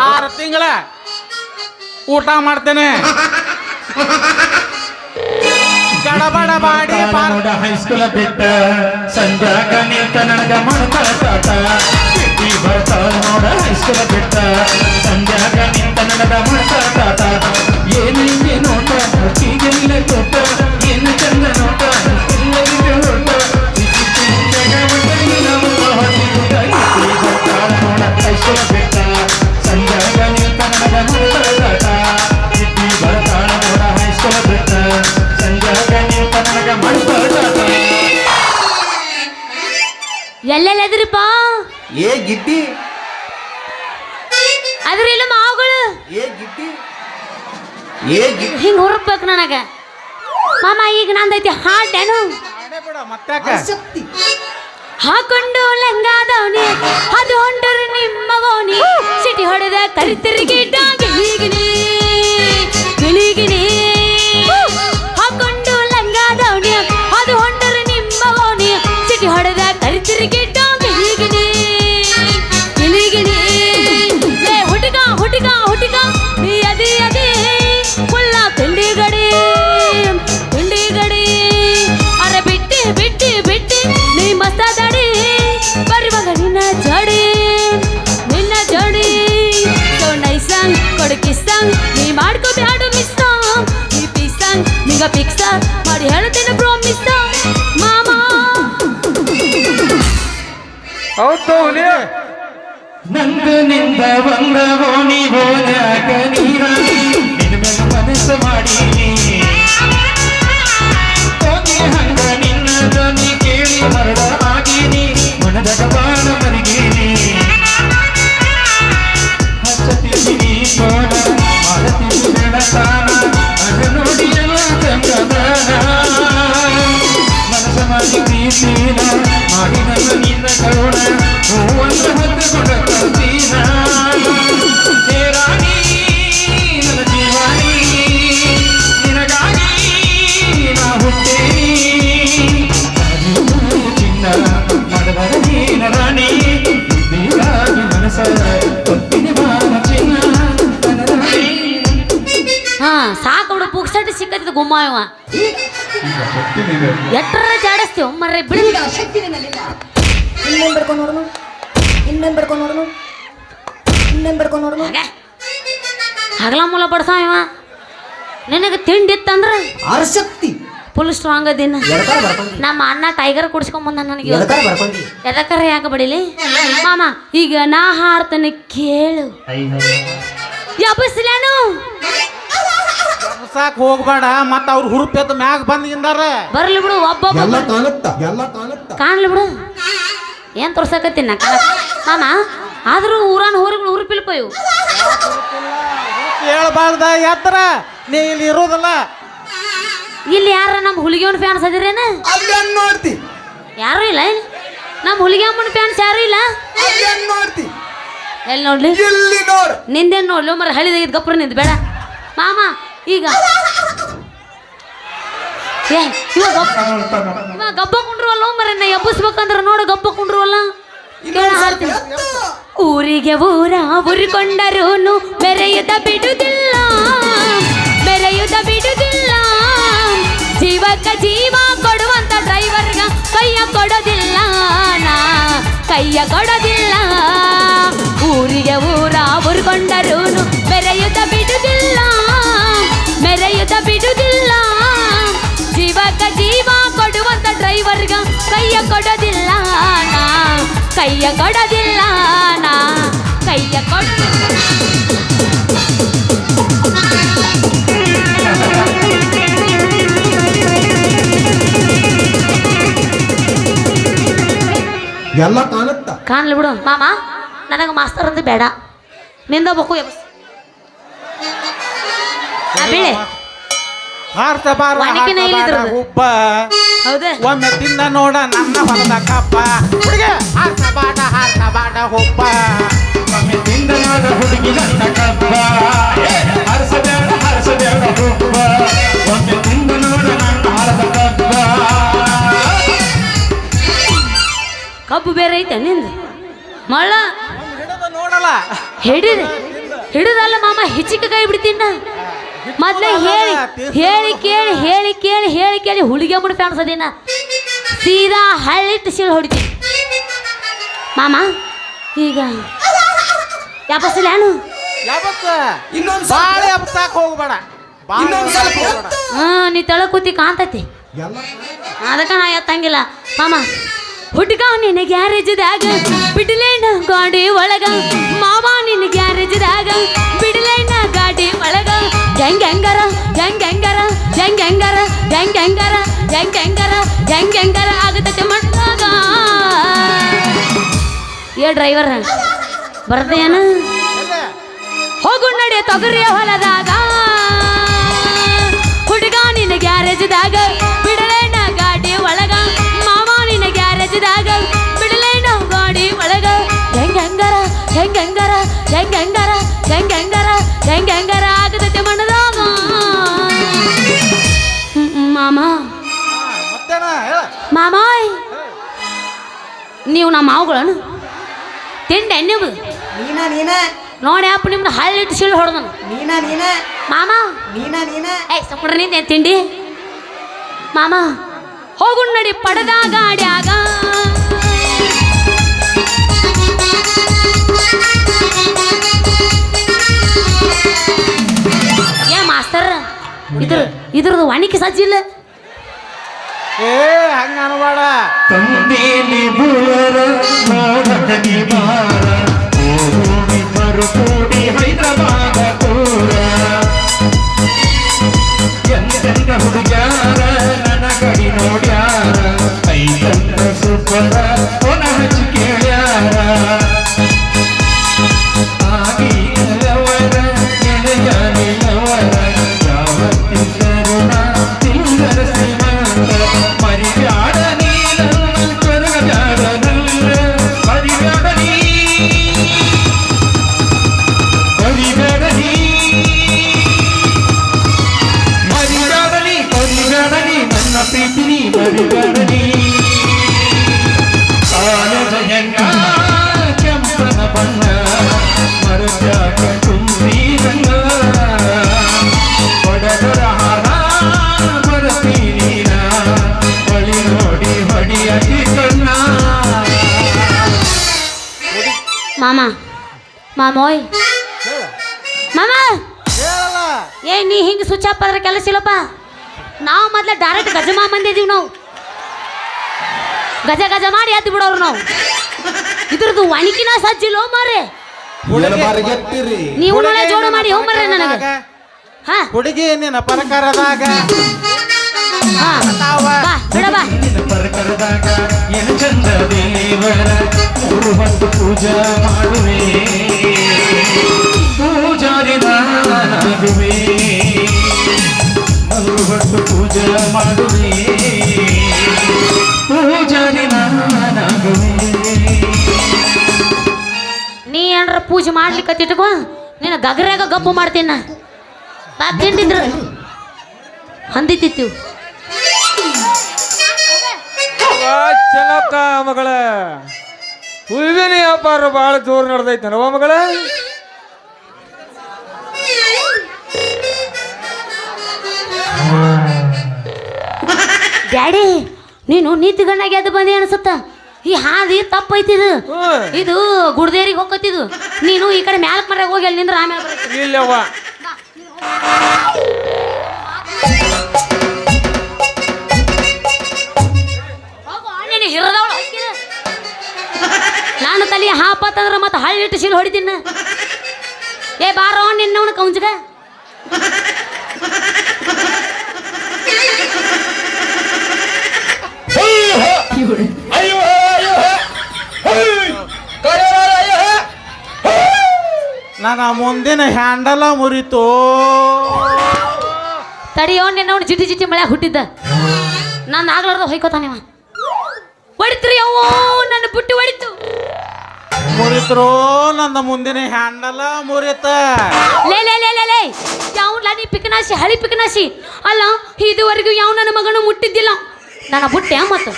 6 ತಿಂಗಳ ಊಟ ಮಾಡ್ತೇನೆ. ಗಡಬಡ ಬಾಡಿ ಹೈಸ್ಕೂಲ ಬಿಟ್ಟ ಸಂಜಾಗ ನಿಂತ ನನಗ ಮಾಡ್ತಾಟ ಬರ್ತಾಳ ನೋಡ ಹೈಸ್ಕೂಲ ಬಿಟ್ಟ ಸಂಜಾಗ ನಿಂತ ನನಗ ಮಾಡ್ತಾಟ. ಏನು ಹಿಂಗೆ ನೋಟ ಹೀಗೆಲ್ಲ ತೋಟ ಏನು ಚಂದ ನೋಟ ಎಲ್ಲರಿಗೆ ಹೊರಟ ಬರ್ತಾಳ ನೋಡ ಹೈಸ್ಕೂಲ ಬಿಟ್ಟ ಸಂಜಾಗ ನಿಂತ ನನಗ ಮಾಡ್ತಾಟ ಬರ್ತಾಳ ನೋಡ ಹೈಸ್ಕೂಲ ಬಿಟ್ಟ ಸಂಜಾಗ ನಿಂತ ನನಗ ಮಾಡ್ತಾಟ. ಎಲ್ಲೆಲ್ಲದ್ರಿಪ್ಪ ಏ ಗಿಡ್ಡಿ ಅದ್ರೆಲ್ಲ ಮಾವುಗಳು ಏ ಗಿಡ್ಡಿ ಏ ಗಿಡ್ಡಿ ಹಿಂಗೆ ಹುರುಕ್ಬೇಕು ನನಗ. ಮಾಮ ಈಗ ನಂದೈತಿ ಹಾಡೇನು ಹಾಕೊಂಡು ಲಂಗಾದವನಿ ಅದು ಹೊಂಡರು ನಿಮ್ಮವನಿ ಸಿಟಿ ಹೊಡೆದ ಕರಿತಿರುಗಿಡ್ಡ ಗಿಳಿಗಿನಿ ಹಾಕೊಂಡು ಲಂಗಾದವನಿ ಅದು ಹೊಂಡರು ನಿಮ್ಮವನಿ ಸಿಟಿ ಹೊಡೆದ ಕರಿತಿರುಗಿಡ್ಡ ಹುಟಿಗ ಅದಿ ಫುಲ್ಲ ತಿಂಡಿ ಗಡಿ ಅರೆ ಬಿಟ್ಟಿ ನೀ ಮಸ್ತ ದಡಿ ಬರುವಾಗ ನಿನ್ನ ಜಡಿ ಸೊ ನೈಸಂಗ್ ಕೊಡಕಿಸ್ತಂಗ್ ನೀ ಮಾಡ್ಕೋ ಬ್ಯಾಡು ಮಿಸ್ಸಾಂಗ್ ನೀ ಪಿಸ್ತಂಗ್ ನಿಗ ಪಿಕ್ಸ ಮಾಡಿ ಹೇಳ್ತೀನಿ ಬ್ರೋ ಮಿಸ್ಸಾಂಗ್ ಮಾಮ ಹೌದು ನಂದು ನಿಂದ ಬಂದವೋ ನೀವೋ ಯಾಕ ನೀರಾಗಿ ನಿನ್ನ ಮೇಲೆ ಮನಸ್ಸು ಮಾಡಿ ಹೋಗಿ ಹಂಗ ನಿನ್ನ ಧ್ವನಿ ಕೇಳಿ ಮರಳ ಆಗೀನಿ ಮನದಾಗ ಬಾಣ ಮರಿಗೀನಿ ಹಚ್ಚತೀನಿ ಕೋಣ ಮಾಡತೀನಿ ಬೆಳತಾನ ಅದ ನೋಡಿ ಎಲ್ಲ ಚಂದದಾನ ಮನಸ್ಸು ಮಾಡಿ ಪ್ರೀತಿನ ಮಾಡಿ ನನ್ನ ನಿನ್ನ ಕರುಣ ಹೂವನ್ನು ಹೊತ್ತುಕೊಂಡ ಕಲ್ತೀನ ರಾಣಿ ನನ್ನ ಜೀವಾನಿ ನಿನ ನಿಮ್ಮ ಇವ ಎಟ್ರ ಜಾಡಿಸ್ತೀವ ಮರ್ರೆ ಬಿಡಿ ಇನ್ನೇನ್ ಬಿಡ್ಕೊಂಡು ನೋಡೋಣ ಇನ್ನೇನ್ ಬಿಡ್ಕೊಂಡು ನೋಡೋಣ ಇನ್ನೇನ್ ಬಿಡ್ಕೊಂಡು ನೋಡೋಣ ಹಗಲ ಮೂಲ ಬಡ್ಸಾವ ಇವ ನಿನಗೆ ತಿಂಡಿ ಇತ್ತಂದ್ರ ಆರ್ಶಕ್ತಿ ಫುಲ್ ಸ್ಟ್ರಾಂಗ್ ಅದಿನ ಎದಕಾರ ಬರ್ಕೊಂಡಿ ನಮ್ಮ ಅಣ್ಣ ಟೈಗರ್ ಕುಡಿಸ್ಕೊಂಬಂದ ನನಗೆ ಎದಕಾರ ಬರ್ಕೊಂಡಿ ಎದಕ್ಕರ ಯಾಕೆ ಬಡಿಲಿ ಮಾಮ ಈಗ ನಾ ಹಾಡ್ತಾನೆ ಕೇಳು ಯಬಸ್ಲಾನು ಸಾಕ್ ಹೋಗ್ಬೇಡ ಮತ್ತ ಅವ್ರ ಹುರುಪೆದ್ದು ಮ್ಯಾಗ ಬಂದಿಂದಾರ ಬರ್ಲಿ ಬಿಡು ಒಬ್ಬೊಬ್ಬ ಕಾಣ್ಲಿ ಬಿಡು ಏನ್ ತೋರ್ಸಕತ್ತೀನಿ ನಾ ಮಾಮ ಆದ್ರೂ ಊರಾನ ಹೋರಿಗಳು ಹುರುಪಿಲ್ಪ ಇವು ಕೇಳಬಾರ್ದ ಎತ್ತರ ನೀ ಇಲ್ಲಿ ಇರೋದಲ್ಲ ಇಲ್ಲಿ ಯಾರ ನಮ್ಮ ಹುಲಿಗೆವನ್ ಫ್ಯಾನ್ಸ್ ಅದಿರೇನ ನೋಡ್ತಿ ಯಾರು ಇಲ್ಲ ಇಲ್ಲಿ ನಮ್ಮ ಹುಲಿಗೆಮ್ಮನ ಫ್ಯಾನ್ಸ್ ಯಾರು ಇಲ್ಲ ನೋಡ್ತಿ ಎಲ್ಲಿ ನೋಡ್ಲಿ ಇಲ್ಲಿ ನೋಡ್ ನಿಂದೇನು ನೋಡ್ಲಿ ಮರ ಹಳಿದಾಗಿದ್ದು ಗಪ್ರ ನಿಂದು ಬೇಡ ಮಾಮ ಈಗ ಏ ಇವಾಗ ಗಬ್ಬ ಕುಂಡ್ರವಲ್ಲ ಮರ ನಾ ಎಬ್ಬಿಸ್ಬೇಕಂದ್ರೆ ನೋಡು ಗಬ್ಬ ಕುಂಡ್ರವಲ್ಲ ಕೇಳ ಹಾಡ್ತೀನಿ ಊರಿಗೆ ಊರ ಉರಿಕೊಂಡರೂ ಬೆರೆಯುತ್ತ ಬಿಡುವುದಿಲ್ಲ ಬೆರೆಯುತ್ತ ಬಿಡುವುದಿಲ್ಲ ಜೀವಕ್ಕ ಜೀವ ಕೊಡುವಂತ ಡ್ರೈವರ್ಗ ಕೈಯ ಕೊಡೋದಿಲ್ಲ ನಾ ಕೈಯ ಕೊಡೋದಿಲ್ಲ ಊರಿಗೆ ಊರ ಉರ್ಕೊಂಡರೂ ಬೆರೆಯುತ್ತ ಬಿಡುವುದಿಲ್ಲ ಮೆರೆಯುತ್ತ ಬಿಡುವುದಿಲ್ಲ ಜೀವಕ್ಕ ಜೀವ ಕೊಡುವಂತ ಡ್ರೈವರ್ಗ ಕೈಯ ಕೊಡೋದಿಲ್ಲ ನಾ ಕೈಯ ಕೊಡೋದಿಲ್ಲ ನಾ ಕೈಯ ಎಲ್ಲ ಕಾಣುತ್ತ ಕಾಣ್ಲಿ ಬಿಡು ಮಾಮ ನನಗೆ ಮಾಸ್ತರ್ ಅಂತ ಬೇಡ ನಿಂದ ಬೇಕು ಎಬ್ಸ್ ಬೇಳೆ ಹಾರ್ತ ಬಾರ ವಾಣಿಕೆನ ಇಲ್ಲಿದ್ರದ್ದು. ಹುಬ್ಬ ಹೌದಾ ಒಮ್ಮೆ ತಿಂದ ನೋಡ ನನ್ನ ಹೊಲದ ಕಪ್ಪ ಹುಡುಗಿ ಹಾರ್ತ ಬಾಡ ಹುಬ್ಬ ಒಮ್ಮೆ ತಿಂದ ನೋಡ ಹುಡುಗಿ ನನ್ನ ಕಪ್ಪ ಹರ್ಸಬೇಡ ಹುಬ್ಬ ಒಮ್ಮೆ ತಿಂದ ನೋಡ ನನ್ನ ಹೊಲದ ಕಪ್ಪ ಕಬ್ಬು ಬೇರೆ ಐತೆ ನಿಂದು ಮಳ್ಳ ನೋಡಲ್ಲ ಹಿಡಿದಲ್ಲ ಮಾಮ ಹೆಚ್ಚಿಗೆ ಕೈ ಬಿಡ್ತೀನ ಮೊದ್ಲೇ ಹೇಳಿ ಕೇಳಿ ಹುಡುಗಿ ಮುಡಿ ಕಾಣಿಸೋದೇನ ಸೀದಾ ಹಳ್ಳಿಟ್ಟು ಸೀಳು ಹೊಡಿತೀನಿ ಮಾಮ ಈಗ ಯಾಪಸ್ಸಿಲ್ಲಾನು ಬಾಳೆ ಹಬ್ಸಾಕ್ ಹೋಗ್ಬೇಡ ನೀ ತಳ ಕೂತಿ ಕಾಣ್ತೈತಿ ಅದಕ್ಕೆ ನಾ ಎತ್ತಂಗಿಲ್ಲ ಮಾಮ ಹುಡುಗ ನಿನ್ನ ಗ್ಯಾರೇಜ್ದಾಗ ಬಿಡಲೇನ ಗಾಡಿ ಒಳಗ ಮಾವ ನಿನ್ನ ಗ್ಯಾರೇಜ್ದಾಗ ಬಿಡಲೇನ ಗಾಡಿ ಒಳಗ ಹೆಂಗರ ಆಗತೈತೆ ಮಟ್ಟಾಗ ಏ ಡ್ರೈವರ್ ಬರ್ದೇನ ಹೋಗು ನಡೆ ತೊಗರಿಯ ಹೊಲದಾಗ ಹುಡುಗ ನಿನ್ನ ಗ್ಯಾರೇಜ್ದಾಗ ಬಿಡಲೇನ ಗಾಡಿ ಒಳಗ ಮಾವ ನಿನ್ನ ಗ್ಯಾರೇಜ್ದಾಗ ಬಿಡಲೇನ ಗಾಡಿ ಒಳಗ ಹೆಂಗರ ಆಗತೈತೆ ಮಣ್ಣದಾಗ ಮಾಮ ಮಾಮಾಯ್ ನೀವು ನಮ್ಮ ಮಾವುಗಳನ್ನು ತಿಂಡೆ ನೀವು ನೀನ ನೋಡಿ ಅಪ್ಪ ನಿಮ್ದು ಹಳ್ಳಿಟ್ಟು ಸಿಳ್ಳು ಹೊಡೆದನು ನೀನ ಮಾಮ ನೀನ ಏಯ್ ಸಪುಡ್ರ ನಿಂದ ತಿಂಡಿ ಮಾಮ ಹೋಗು ನಡಿ ಪಡೆದ ಗಾಡ್ಯಾಗ ಏ ಮಾಸ್ತರ್ ಇದ್ರದ್ದು ವಾಣಿಕೆ ಸಜ್ಜಿಲ್ಲ ಏ ಹಂಗ ಅನ್ಬೇಡ ತಂದೇಲಿ ಬುಳರ ನೋಡಕನಿ ಬಾರ ಓಡಿದರು ಕೂಡಿ ಹೈದರಾಬಾದ ಕೂರ ಎಂತೆಂತ ಹುಡುಗ್ಯಾರ ನನ್ನ ಕಡಿ ನೋಡ್ಯಾರ ಐದಂತ ಸುಬ್ಬರ ಕೊನ ಹಚ್ಚಿ ಕೇಳ್ಯಾರ ಆಗಿಲ್ಲವರ ಗೆಳೆಯನಿಲ್ಲವರ ಯಾವತ್ತಿದ್ದರು ನಾ ತಿಂಗರ ಶ್ರೀಮಂತ ಮರಿಬ್ಯಾಡ ನೀ ನನ್ನ ಕರಗಬ್ಯಾಡ ನನ್ನ ಮರಿಬ್ಯಾಡ ನೀ ಮರಿಬ್ಯಾಡ ನೀ ಮರಿಬ್ಯಾಡ ನೀ ನನ್ನ ಪ್ರೀತಿ ನೀ ಮರಿಬ್ಯಾಡ ನೀ ಕಾಲದ ಹೆಂಗ ಕೆಂಪನ ಬಣ್ಣ ಮರತ್ಯಾಕ ತುಂಬಿ ನನ್ನ ಒಡದರ ಹಾರ ಮಾಮೋಯ್ ಮಾಮ ಹೇಳಲ್ಲ ಏ ನೀ ಹಿಂಗೆ ಸ್ವಿಚ್ ಆಫ್ ಆದ್ರೆ ಕೆಲಸ ಇಲ್ಲಪ್ಪ. ನಾವು ಮೊದ್ಲ ಡೈರೆಕ್ಟ್ ಗಜಮಾ ಬಂದಿದ್ದೀವಿ ನಾವು. ಗಜ ಗಜ ಮಾಡಿ ಎದ್ದು ಬಿಡೋರು ನಾವು. ಇದ್ರದ್ದು ಒಣಕಿನ ಸಜ್ಜಿಲ್ಲೋ ಮಾರೆ. ನೀವು ನಾಳೆ ಜೋಡ ಮಾಡಿ ಹೋಗ್ ಮರ್ರೆ ನನಗೆ. ಹಾ ಹುಡುಗಿ ನಿನ್ನ ಪರಕರದಾಗ ಹಾ ಬಾ ಬಿಡ ಬಾ. ಪರಕರದಾಗ ಏನು ಚಂದ ದೇವರ 3 ಹೊತ್ತು ಪೂಜಾ ಮಾಡುವೆ ಪೂಜಾರಿ ನಾನಾಗುವೆ 3 ಹೊತ್ತು ಪೂಜಾ ಮಾಡುವೆ ಪೂಜಾರಿ ನಾನಾಗುವೆ. ನೀ ಏನ್ರ ಪೂಜೆ ಮಾಡ್ಲಿಕ್ಕೆ ತಿಟ್ಕೋ ನಿನ್ನ ಗಗರ್ಯಾಗ ಗಪ್ಪು ಮಾಡ್ತೀನಿ ನಾ. ಬಾ ತಿಂಡಿದ್ರು ಹಂದಿತ್ತಿತ್ತು. ಚೆನ್ನಕ್ಕ ಮಗಳ ಹೂವಿನ ವ್ಯಾಪಾರ ಭಾಳ ಜೋರು ನಡೆದೈತನವ ಮಗಳ. ಡ್ಯಾಡಿ ನೀನು ನೀತಿಗಣ್ಣಾಗಿ ಎದ್ದು ಬಂದಿ ಅನ್ಸುತ್ತ. ಈ ಹಾದಿ ತಪ್ಪೈತಿದು. ಇದು ಗುಡ್ದೇರಿಗೆ ಹೋಗತ್ತಿದು. ನೀನು ಈ ಕಡೆ ಮ್ಯಾಲಕ್ ಮರ್ಯಾಗ ಹೋಗಿ ಅಲ್ಲಿ ನಿಂದ್ರೆ ಆಮೇಲೆ ಬರುತ್ತೆ. ಇಲ್ಲವ್ವ ನಾನು ತಲೆ ಹಾಪತ್ತಂದ್ರ ಮತ್ತೆ ಹಳ್ಳಿಟ್ಟು ಶಿಲ್ ಹೊಡಿತೀನ. ಏ ಬಾರೋ ನಿನ್ನವನು ಕೌಂಜಗ. ನನ್ನ ಮುಂದಿನ ಹ್ಯಾಂಡಲ ಮುರಿತು. ತಡಿಯೋ ನಿನ್ನವನು ಜಿಟಿ ಜಿಟಿ ಮಳೆ ಹುಟ್ಟಿದ್ದ. ನಾನು ಆಗ್ಲಾರ್ದ ಹೊಯ್ಕೋತಾನಿವ. ಹೊಡಿತ್ರಿ ಅವೋ ನನ್ನ ಬುಟ್ಟಿ ಹೊಡಿತು. ಮುರಿತ್ರು ನನ್ನ ಮುಂದಿನ ಹ್ಯಾಂಡಲ ಮುರಿತ. ಲೇ ಲೇ ಲೇ ಲೇ ಲೇ ಯಾವನ್ಲ ನೀ ಪಿಕನಾಸಿ ಹಳಿ ಪಿಕನಾಸಿ ಅಲ್ಲ. ಇದುವರೆಗೂ ಯಾವ ನನ್ನ ಮಗನು ಮುಟ್ಟಿದ್ದಿಲ್ಲ ನನ್ನ ಬುಟ್ಟೆ. ಮತ್ತು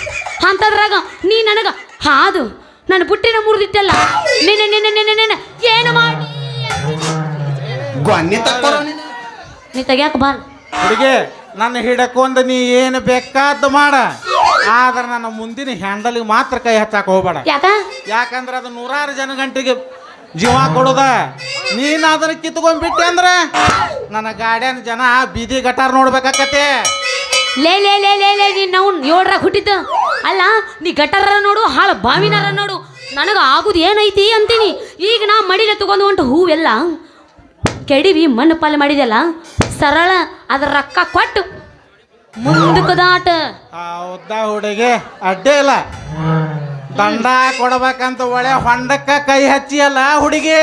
ಅಂತದ್ರಾಗ ನೀ ನನಗ ಹಾದು ನನ್ನ ಬುಟ್ಟಿನ ಮುರಿದಿಟ್ಟಲ್ಲ. ನಿನ್ನೆ ನಿನ್ನೆ ನಿನ್ನೆ ನಿನ್ನೆ ಏನು ಮಾಡಿ ನೀ ತೆಗ್ಯಾಕ ಬಾರ. ಹುಡುಗಿ ನನ್ನ ಹಿಡಕೊಂದು ನೀ ಏನು ಬೇಕಾದ್ದು ಮಾಡ, ಆದ್ರೆ ನನ್ನ ಮುಂದಿನ ಹ್ಯಾಂಡಲ್ಗೆ ಮಾತ್ರ ಕೈ ಹಚ್ಚಾಕ ಹೋಗ್ಬೇಡ. ಯಾಕ? ಯಾಕಂದ್ರೆ ಅದು 100 ಜನ ಗಂಟೆಗೆ ಜೀವ ಕೊಡೋದ. ನೀನು ಅದನ್ನ ಕಿತ್ಕೊಂಡ್ಬಿಟ್ಟೆ ಅಂದ್ರೆ ನನ್ನ ಗಾಡಿಯನ್ ಜನ ಬೀದಿ ಗಟಾರ್ ನೋಡ್ಬೇಕಾಕತ್ತೆ. ಲೇ ಲೇ ಲೇ ಲೇ ಲೇ ನೀನು ನಾವು 7ರಾಗ ಹುಟ್ಟಿದ್ದು ಅಲ್ಲ. ನೀ ಗಟಾರ ನೋಡು ಹಾಳು ಬಾವಿನಾರ ನೋಡು. ನನಗೆ ಆಗುದು ಏನೈತಿ ಅಂತೀನಿ. ಈಗ ನಾ ಮಡಿಲೆ ತಗೊಂಡು ಹೊಂಟು ಹೂವೆಲ್ಲ ಕೆಡಿವಿ ಮಣ್ಣು ಪಾಲು ಮಾಡಿದೆಲ್ಲ ಸರಳ ಅದ್ರ ರೊಕ್ಕ ಕೊಟ್ಟು ಮುಂದಕ್ಕೆ ದಾಟ. ಹೌದಾ ಹುಡುಗಿ ಅಡ್ಡೇ ಇಲ್ಲ. ದಂಡ ಕೊಡ್ಬೇಕಂತ ಒಳ್ಳೆ ಹೊಂಡಕ್ಕ ಕೈ ಹಚ್ಚಿಯಲ್ಲ ಹುಡುಗಿ.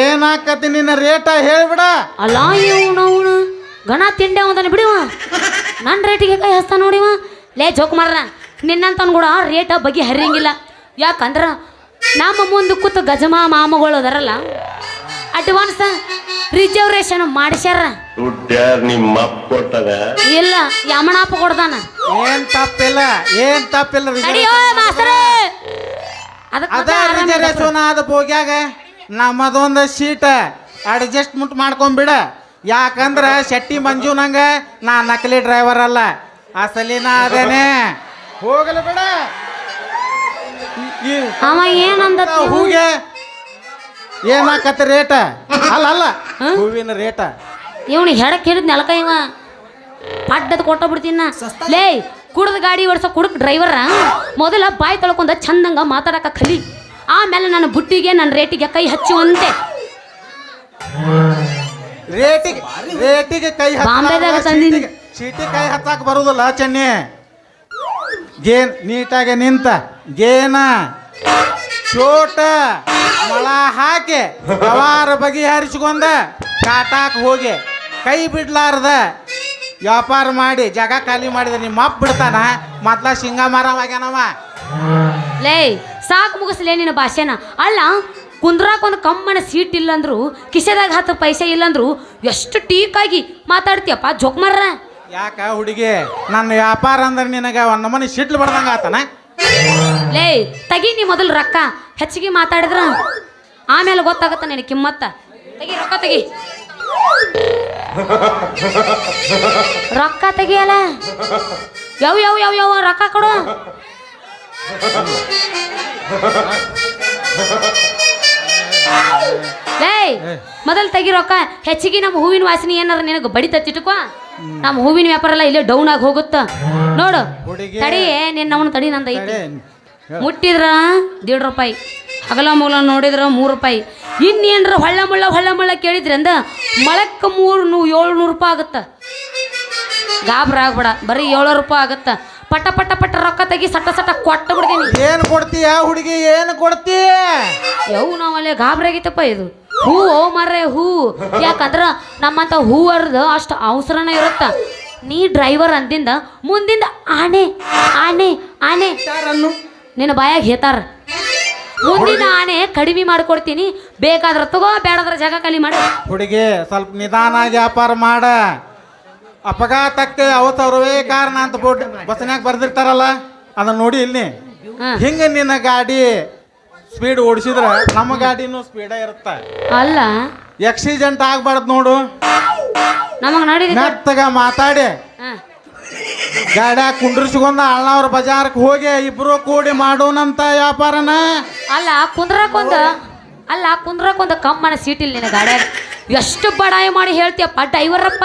ಏನಾಕತಿ ನಿನ್ನ ರೇಟ ಹೇಳ್ಬಿಡ. ಅಲ್ಲ ಇವನು ಗಣ ತಿಂಡೆ ಅವನ ಬಿಡಿವ. ನನ್ನ ರೇಟಿಗೆ ಕೈ ಹಸ್ತ ನೋಡಿವ. ಲೇ ಜೋಕ್ ಮಾರ ನಿನ್ನಂತನ್ ಕೂಡ ರೇಟ ಬಗ್ಗೆ ಹರಿಯಂಗಿಲ್ಲ. ಯಾಕಂದ್ರ ನಮ್ಮ ಮುಂದೆ ಕೂತು ಗಜಮಾ ಮಾಮಗಳು ಅದರಲ್ಲ ಅಡ್ವಾನ್ಸ್ ರಿಸರ್ವೇಶನ್ ಮಾಡಿಸ್ಯಾರ. ಇಲ್ಲ ಯಮಣಪ್ಪ ಕೊಡ್ದಾನ. ಏನ್ ತಪ್ಪಿಲ್ಲ ಏನ್ ತಪ್ಪಿಲ್ಲ. ಅದ ರಿಸರ್ವೇಶನ್ ಆದ ಬೋಗ್ಯಾಗ ನಮ್ಮದೊಂದು ಸೀಟ್ ಅಡ್ಜಸ್ಟ್ಮೆಂಟ್ ಮಾಡ್ಕೊಂಬಿಡ. ಯಾಕಂದ್ರ ಶೆಟ್ಟಿ ಮಂಜು ನಂಗ ನಾ ನಕಲಿ ಡ್ರೈವರ್ ಅಲ್ಲ, ಅಸಲಿನ ಅದೇನೆ. ಹೋಗಲ್ಲ ಬೇಡ. ಅವ ಏನಂದ ಹೂಗೆ ಏನಾಕತ್ತ ರೇಟ ಅಲ್ಲ ಅಲ್ಲ ಹೂವಿನ ರೇಟ. ಇವನಿಗೆ ಹೆಡಕ್ ಹಿಡಿದ್ ನೆಲಕ ಇವ ಪಡ್ಡದ್ ಕೊಟ್ಟ ಬಿಡ್ತೀನ. ಲೇ ಕುಡ್ದ ಗಾಡಿ ಓಡಿಸೋ ಕುಡಕ್ ಡ್ರೈವರ ಮೊದಲ ಬಾಯಿ ತೊಳ್ಕೊಂಡ ಚಂದಂಗ ಮಾತಾಡಕ ಕಲಿ. ಆಮೇಲೆ ನನ್ನ ಬುಟ್ಟಿಗೆ ನನ್ನ ರೇಟಿಗೆ ಕೈ ಹಚ್ಚುವಂತೆ. ರೇಟಿಗೆ ಕೈ ಬಾಂಬೆದಾಗ ತಂದಿನಿ. ಚೀಟಿ ಕೈ ಹತ್ತಾಕ ಬರುದಿಲ್ಲ ಚೆನ್ನಿ. ಗೇನ್ ನೀಟಾಗಿ ನಿಂತ ಗೇನ ಚೋಟ ಮಳ ಹಾಕಿ ವ್ಯವಹಾರ ಬಗೆಹರಿಸಿಕೊಂಡ ಕಾಟಾಕ್ ಹೋಗಿ ಕೈ ಬಿಡ್ಲಾರ್ದ ವ್ಯಾಪಾರ ಮಾಡಿ ಜಾಗ ಖಾಲಿ ಮಾಡಿದ ನಿಮ್ಮ ಅಪ್ಪ ಬಿಡ್ತಾನ. ಮೊದ್ಲ ಶಿಂಗ ಮಾರವಾಗ್ಯಾನವ. ಲೇ ಸಾಕು ಮುಗಿಸ್ಲೇ ನಿನ್ನ ಭಾಷೆನ. ಅಲ್ಲ ಕುಂದ್ರಾಕೊಂದು ಕಮ್ಮನ ಸೀಟ್ ಇಲ್ಲಂದ್ರು ಕಿಸೆದಾಗ 10 ಪೈಸೆ ಇಲ್ಲಂದ್ರು ಎಷ್ಟು ಟೀಕಾಗಿ ಮಾತಾಡ್ತೀಯಪ್ಪ ಜೋಕ್ ಮಾರ್ರ. ಯಾಕ ಹುಡುಗಿ ನನ್ನ ವ್ಯಾಪಾರ ಅಂದ್ರೆ ನಿನಗೆ ಒಂದು ನಮೂನಿ ಸಿಟ್ಲು ಬಡ್ದಂಗ ಆತನ. ಲೇ ತಗಿ ನೀ ಮೊದಲು ರೊಕ್ಕ ಹೆಚ್ಚಿಗೆ ಮಾತಾಡಿದ್ರ ಆಮೇಲೆ ಗೊತ್ತಾಗತ್ತ ನಿನಗೆ ಕಿಮ್ಮತ್ತ. ತೆಗಿ ರೊಕ್ಕ ತೆಗಿ. ರೊಕ್ಕ ತೆಗಿಯಲ್ಲ. ಯಾವ ಯಾವ ಯಾವ ಯಾವ ರೊಕ್ಕ ಕೊಡು. ಏಯ್ ಮೊದಲು ತೆಗಿರೋಕ ಹೆಚ್ಚಿಗೆ ನಮ್ಮ ಹೂವಿನ ವಾಸನೆ ಏನಾರ ನಿನಗೆ ಬಡಿತತ್ತಿಟ್ಕೋ. ನಮ್ಮ ಹೂವಿನ ವ್ಯಾಪಾರ ಎಲ್ಲ ಇಲ್ಲೇ ಡೌನ್ ಆಗಿ ಹೋಗುತ್ತ ನೋಡು. ತಡಿ ನಿನ್ನ ಅವನು ತಡಿ ನಂದ ಐತಿ. ಮುಟ್ಟಿದ್ರ 1.5 ರೂಪಾಯಿ, ಹಗಲ ಮೂಲ ನೋಡಿದ್ರ 3 ರೂಪಾಯಿ. ಇನ್ನೇನ್ರ ಹೊಳ್ಳ ಮುಳ್ಳ ಕೇಳಿದ್ರಿ ಅಂದ ಮೊಳಕ್ಕೆ 700 ರೂಪಾಯಿ ಆಗುತ್ತ. ಗಾಬ್ರ ಆಗ್ಬೇಡ, ಬರೀ 700 ರೂಪಾಯಿ ಆಗುತ್ತ. ಪಟ ಪಟ ಪಟ ರೊಕ್ಕ ತೆಗಿ, ಸಟ ಸಟ ಕೊಟ್ಟ ಬಿಡ್ತೀನಿ. ಏನು ಕೊಡ್ತೀಯ ಹುಡುಗಿ, ಏನು ಕೊಡ್ತೀಯ? ಯವು ನಾವಲ್ಲೇ ಗಾಬ್ರಿ ಆಗೈತಪ್ಪ. ಇದು ಹೂ ಮರ್ರೆ ಹೂ. ಯಾಕಂದ್ರ ನಮ್ಮಂತ ಹೂವರ್ದು ಅಷ್ಟು ಅವಸರನ ಇರುತ್ತ. ನೀ ಡ್ರೈವರ್ ಅಂದಿಂದ ಮುಂದಿಂದ ಆನೆ ಆನೆ ಆನೆ ನಿನ್ನ ಬಾಯಾಗ ಹೇತಾರ. ಮುಂದಿನ ಆನೆ ಕಡಿಮೆ ಮಾಡ್ಕೊಡ್ತೀನಿ, ಬೇಕಾದ್ರ ತಗೋ, ಬೇಡದ್ರ ಜಾಗ ಖಾಲಿ ಮಾಡು. ಹುಡುಗಿ ಸ್ವಲ್ಪ ನಿಧಾನ ವ್ಯಾಪಾರ ಮಾಡ. ಅಪಘಾತಕ್ಕೆ ಅವಸರವೇ ಕಾರಣ ಅಂತ ಬೋರ್ಡ್ ಬಸ್ನ್ಯಾಗ ಬರ್ದಿರ್ತಾರಲ್ಲ, ಅದನ್ನ ನೋಡಿ ಇಲ್ಲಿ. ಹಿಂಗ ನಿನ್ನ ಗಾಡಿ ಸ್ಪೀಡ್ ಓಡಿಸಿದ್ರ ನಮ್ಮ ಗಾಡಿನೂ ಸ್ಪೀಡ ಇರುತ್ತ. ಅಲ್ಲ ಆಕ್ಸಿಡೆಂಟ್ ಆಗ್ಬಾರ್ದು ನೋಡು. ನಮಗ್ ನೋಡಿ ಮೆತ್ತಗ ಮಾತಾಡಿ ಗಾಡ್ಯಾಗ ಕುಂಡ್ರಿಸ್ಕೊಂಡ ಅಣ್ಣವ್ರ ಬಜಾರ್ಕ್ ಹೋಗಿ ಇಬ್ರು ಕೂಡಿ ಮಾಡೋಣಂತ ವ್ಯಾಪಾರನ. ಅಲ್ಲ ಕುಂದ್ರಕ್ಕೊಂದು ಕಮ್ಮನ ಸೀಟಿಲ್ಲ ನಿನ್ನ ಗಾಡ್ಯಾಗ. ಎಷ್ಟು ಬಡಾಯಿ ಮಾಡಿ ಹೇಳ್ತೀಯಪ್ಪ ಡ್ರೈವರಪ್ಪ.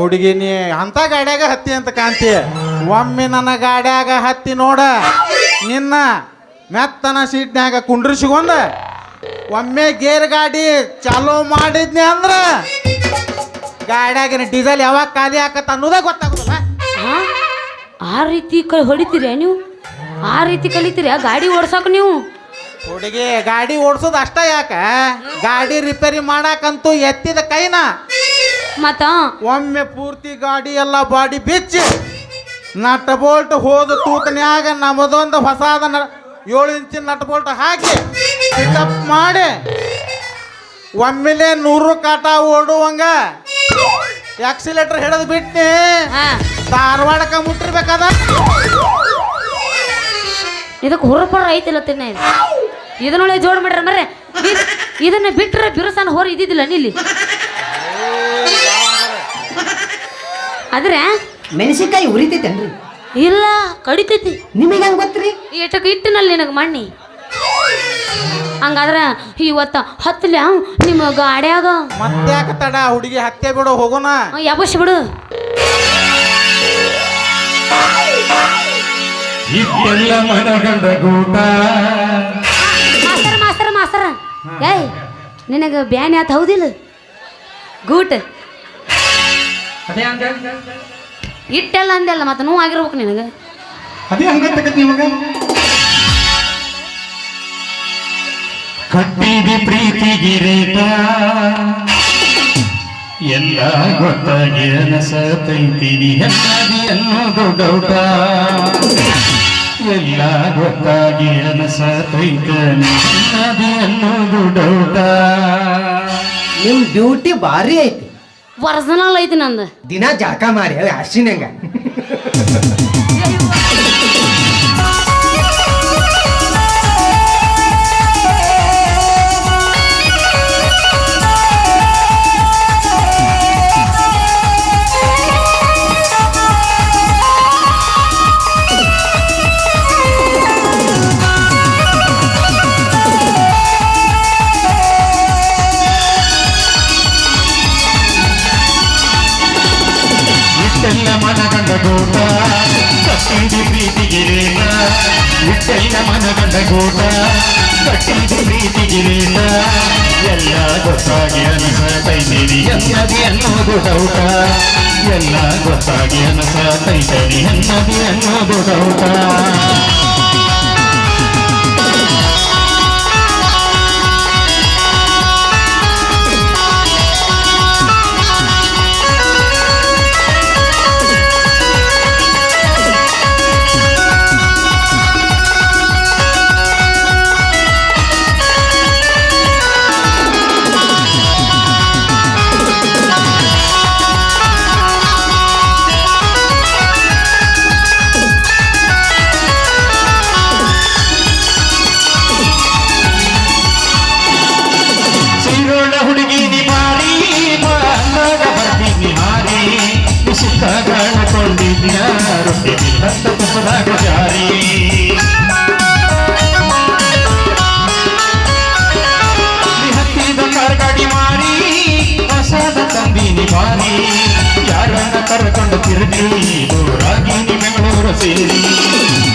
ಹುಡುಗಿ ನೀ ಅಂತ ಗಾಡ್ಯಾಗ ಹತ್ತಿ ಅಂತ ಕಾಣ್ತೀಯ. ಒಮ್ಮೆ ನನ್ನ ಗಾಡ್ಯಾಗ ಹತ್ತಿ ನೋಡ, ನಿನ್ನ ಮೆತ್ತನ ಸೀಟ್ನ್ಯಾಗ ಕುಂಡ್ರಿಸ್ಕೊಂಡ ಒಮ್ಮೆ ಗೇರ್ ಗಾಡಿ ಚಾಲೂ ಮಾಡಿದ್ನಿ ಅಂದ್ರ ಗಾಡ್ಯಾಗಿನ ಡೀಸೆಲ್ ಯಾವಾಗ ಖಾಲಿ ಆಕತ್ತ ಅನ್ನೋದೇ ಗೊತ್ತಾಗುದಿಲ್ಲ. ಆ ರೀತಿ ಹೊಡಿತೀರ ನೀವು? ಆ ರೀತಿ ಕಲಿತೀರ ಗಾಡಿ ಓಡ್ಸಕ್ ನೀವು? ಹುಡುಗಿ ಗಾಡಿ ಓಡಿಸೋದು ಅಷ್ಟ ಯಾಕ, ಗಾಡಿ ರಿಪೇರಿ ಮಾಡಾಕಂತೂ ಎತ್ತಿದ ಕೈನ ಮತ್ತ ಒಮ್ಮೆ ಪೂರ್ತಿ ಗಾಡಿ ಎಲ್ಲ ಬಾಡಿ ಬಿಚ್ಚಿ ನಟ್ ಬೋಲ್ಟ್ ಹೋದ ತೂತನ್ಯಾಗ ನಮ್ಮದೊಂದು ಹೊಸಾದ 7 ಇಂಚಿನ ನಟ್ ಬೋಲ್ಟ್ ಹಾಕಿ ಪಿಕಪ್ ಮಾಡಿ ಒಮ್ಮೆಲೆ 100 ಕಾಟ ಓಡುವಂಗ ಆಕ್ಸಿಲೇಟರ್ ಹಿಡಿದು ಬಿಟ್ನಿ ಧಾರವಾಡಕ ಮುಟ್ಟಿರ್ಬೇಕಾದ. ಇದಕ್ಕೆ ಹುರುಪರ ಐತಿಲ್ಲ ತಿನ್ನ ಇದು. ಇದನ್ನೊಳ್ಳೆ ಜೋಡ್ ಮಾಡ್ರ ಮರ್ರೆ. ಇದನ್ನ ಬಿಟ್ರೆ ಬಿರುಸಾನ ಹೊರ ಇದ್ದಿದ್ದಿಲ್ಲ ನಿಲ್ಲಿ. ಆದ್ರೆ ಮೆಣಸಿನ್ಕಾಯಿ ಉರಿತೈತೇನ್ರಿ? ಇಲ್ಲ ಕಡಿತೈತಿ. ನಿಮಗೆ ಹೆಂಗ್ ಗೊತ್ತ್ರಿ? ಏಟಕ್ಕೆ ಇಟ್ಟಿನಲ್ಲಿ ನಿನಗೆ ಮಣ್ಣಿ. ಹಂಗಾದ್ರೆ ಇವತ್ತ ಹತ್ತಲ ನಿಮ್ಮ ಗಾಡ್ಯಾಗ ಮತ್ತ್ಯಾಕ ತಡ ಹುಡುಗಿ ಹತ್ತೆ ಬಿಡು ಹೋಗೋಣ. ಯಾಬಸ್ ಬಿಡು. ಇದ್ದೆಲ್ಲ ಮನಗಂಡ ಗೂಟ. ಮಾಸ್ತರ ಏಯ್ ನಿನಗೆ ಬ್ಯಾನ್ ಆತ ಹೌದಿಲ್ಲ? ಗೂಟ್ ಅದೇ ಹಂಗ ಇಟ್ಟೆಲ್ಲ ಅಂದೆಲ್ಲ ಮತ್ತೆ ನೋವು ಆಗಿರ್ಬೇಕು ನಿನಗೆ. ಅದೇ ಹಂಗತ್ತಕತ್ ನಿಮಗ ಕಟ್ಟಿದ ಪ್ರೀತಿಗಿರೇಟ ಎಲ್ಲ ಗೊತ್ತಾಗಿ ಅನಸತೈತೀನಿ ಹೆಣ್ಣದಿ ಅನ್ನೋದು ಡೌಟ. ಎಲ್ಲ ಗೊತ್ತಾಗಿ ಅನಸತೈತನಿ ಹೆಣ್ಣದಿ ಅನ್ನೋದು ಡೌಟ. ನಿಮ್ ಡ್ಯೂಟಿ ಭಾರಿ ಐತಿ. ಒರಿಜಿನಲ್ ಐತಿ ನಂದು. ದಿನ ಜಾಕ ಮಾರಿ ಅರ್ಶಿನಂಗ. ಇಟ್ಟೆಲ್ಲ ಮನಗಂಡ ಗೂಟ ಕಟ್ಟಿದ ಪ್ರೀತಿಗಿರೇಟ. ಇಟ್ಟೆಲ್ಲ ಮನಗಂಡ ಗೂಟ ಕಟ್ಟಿದ ಪ್ರೀತಿಗಿರೇಟ. ಎಲ್ಲ ಗೊತ್ತಾಗಿ ಅನಸತೈತೇನಿ ಹೆಣ್ಣದಿ ಅನ್ನೋದು ಡೌಟ. ಎಲ್ಲ ಗೊತ್ತಾಗಿ ಅನಸತೈತೇನಿ ಹೆಣ್ಣದಿ ಅನ್ನೋದು ಡೌಟ. ರೊಟ್ಟಿ ರಕ್ತ ತುಪ್ಪದಾಗ ಜಾರಿ ಬಂದ ತಿರುಗಿ ದೂರಾಗಿ ಬೆಂಗಳೂರು ಸೇರಿ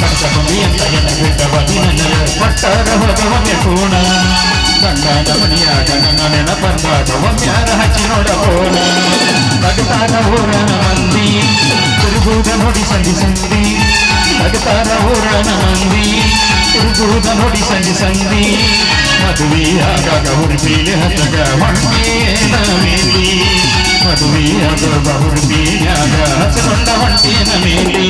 ಕಟ್ಟಬಂದಿ ಅಂತ ಎನ್ನ ಬಿಟ್ಟವದಿ ನನ್ನ ಪಟ್ಟದ ಹೊರಗವನ್ನೇ ಕೋಣ ಗಂಡನ ಮನೆಯಾಗ ನನ್ನ ನೆನಪಂದಾಗ ಒಮ್ಮ್ಯಾರ ಹಚ್ಚಿ ನೋಡಬೋಣ ನಗತಾರ ಊರನ ಮಂದಿ ತಿರುಗುವುದ ನೋಡಿ ಸಂಧಿ ಸಂಧಿ ನಗತಾರ ಊರನ ಮಂದಿ ತಿರುಗುವುದ ನೋಡಿ ಸಂಧಿ ಸಂಧಿ ಮದುವೆಯಾದಾಗ ಹುಡುಗಿಲೆ ಹತ್ತಗ ಹೊಂಟೇನ ಮೇಲಿ ಮದುವೆಯಾಗ ಹುಡುಗಿಯಾಗ ಹಚ್ಚಿಕೊಂಡ ಹೊಂಟೇನ ಮೇಲಿ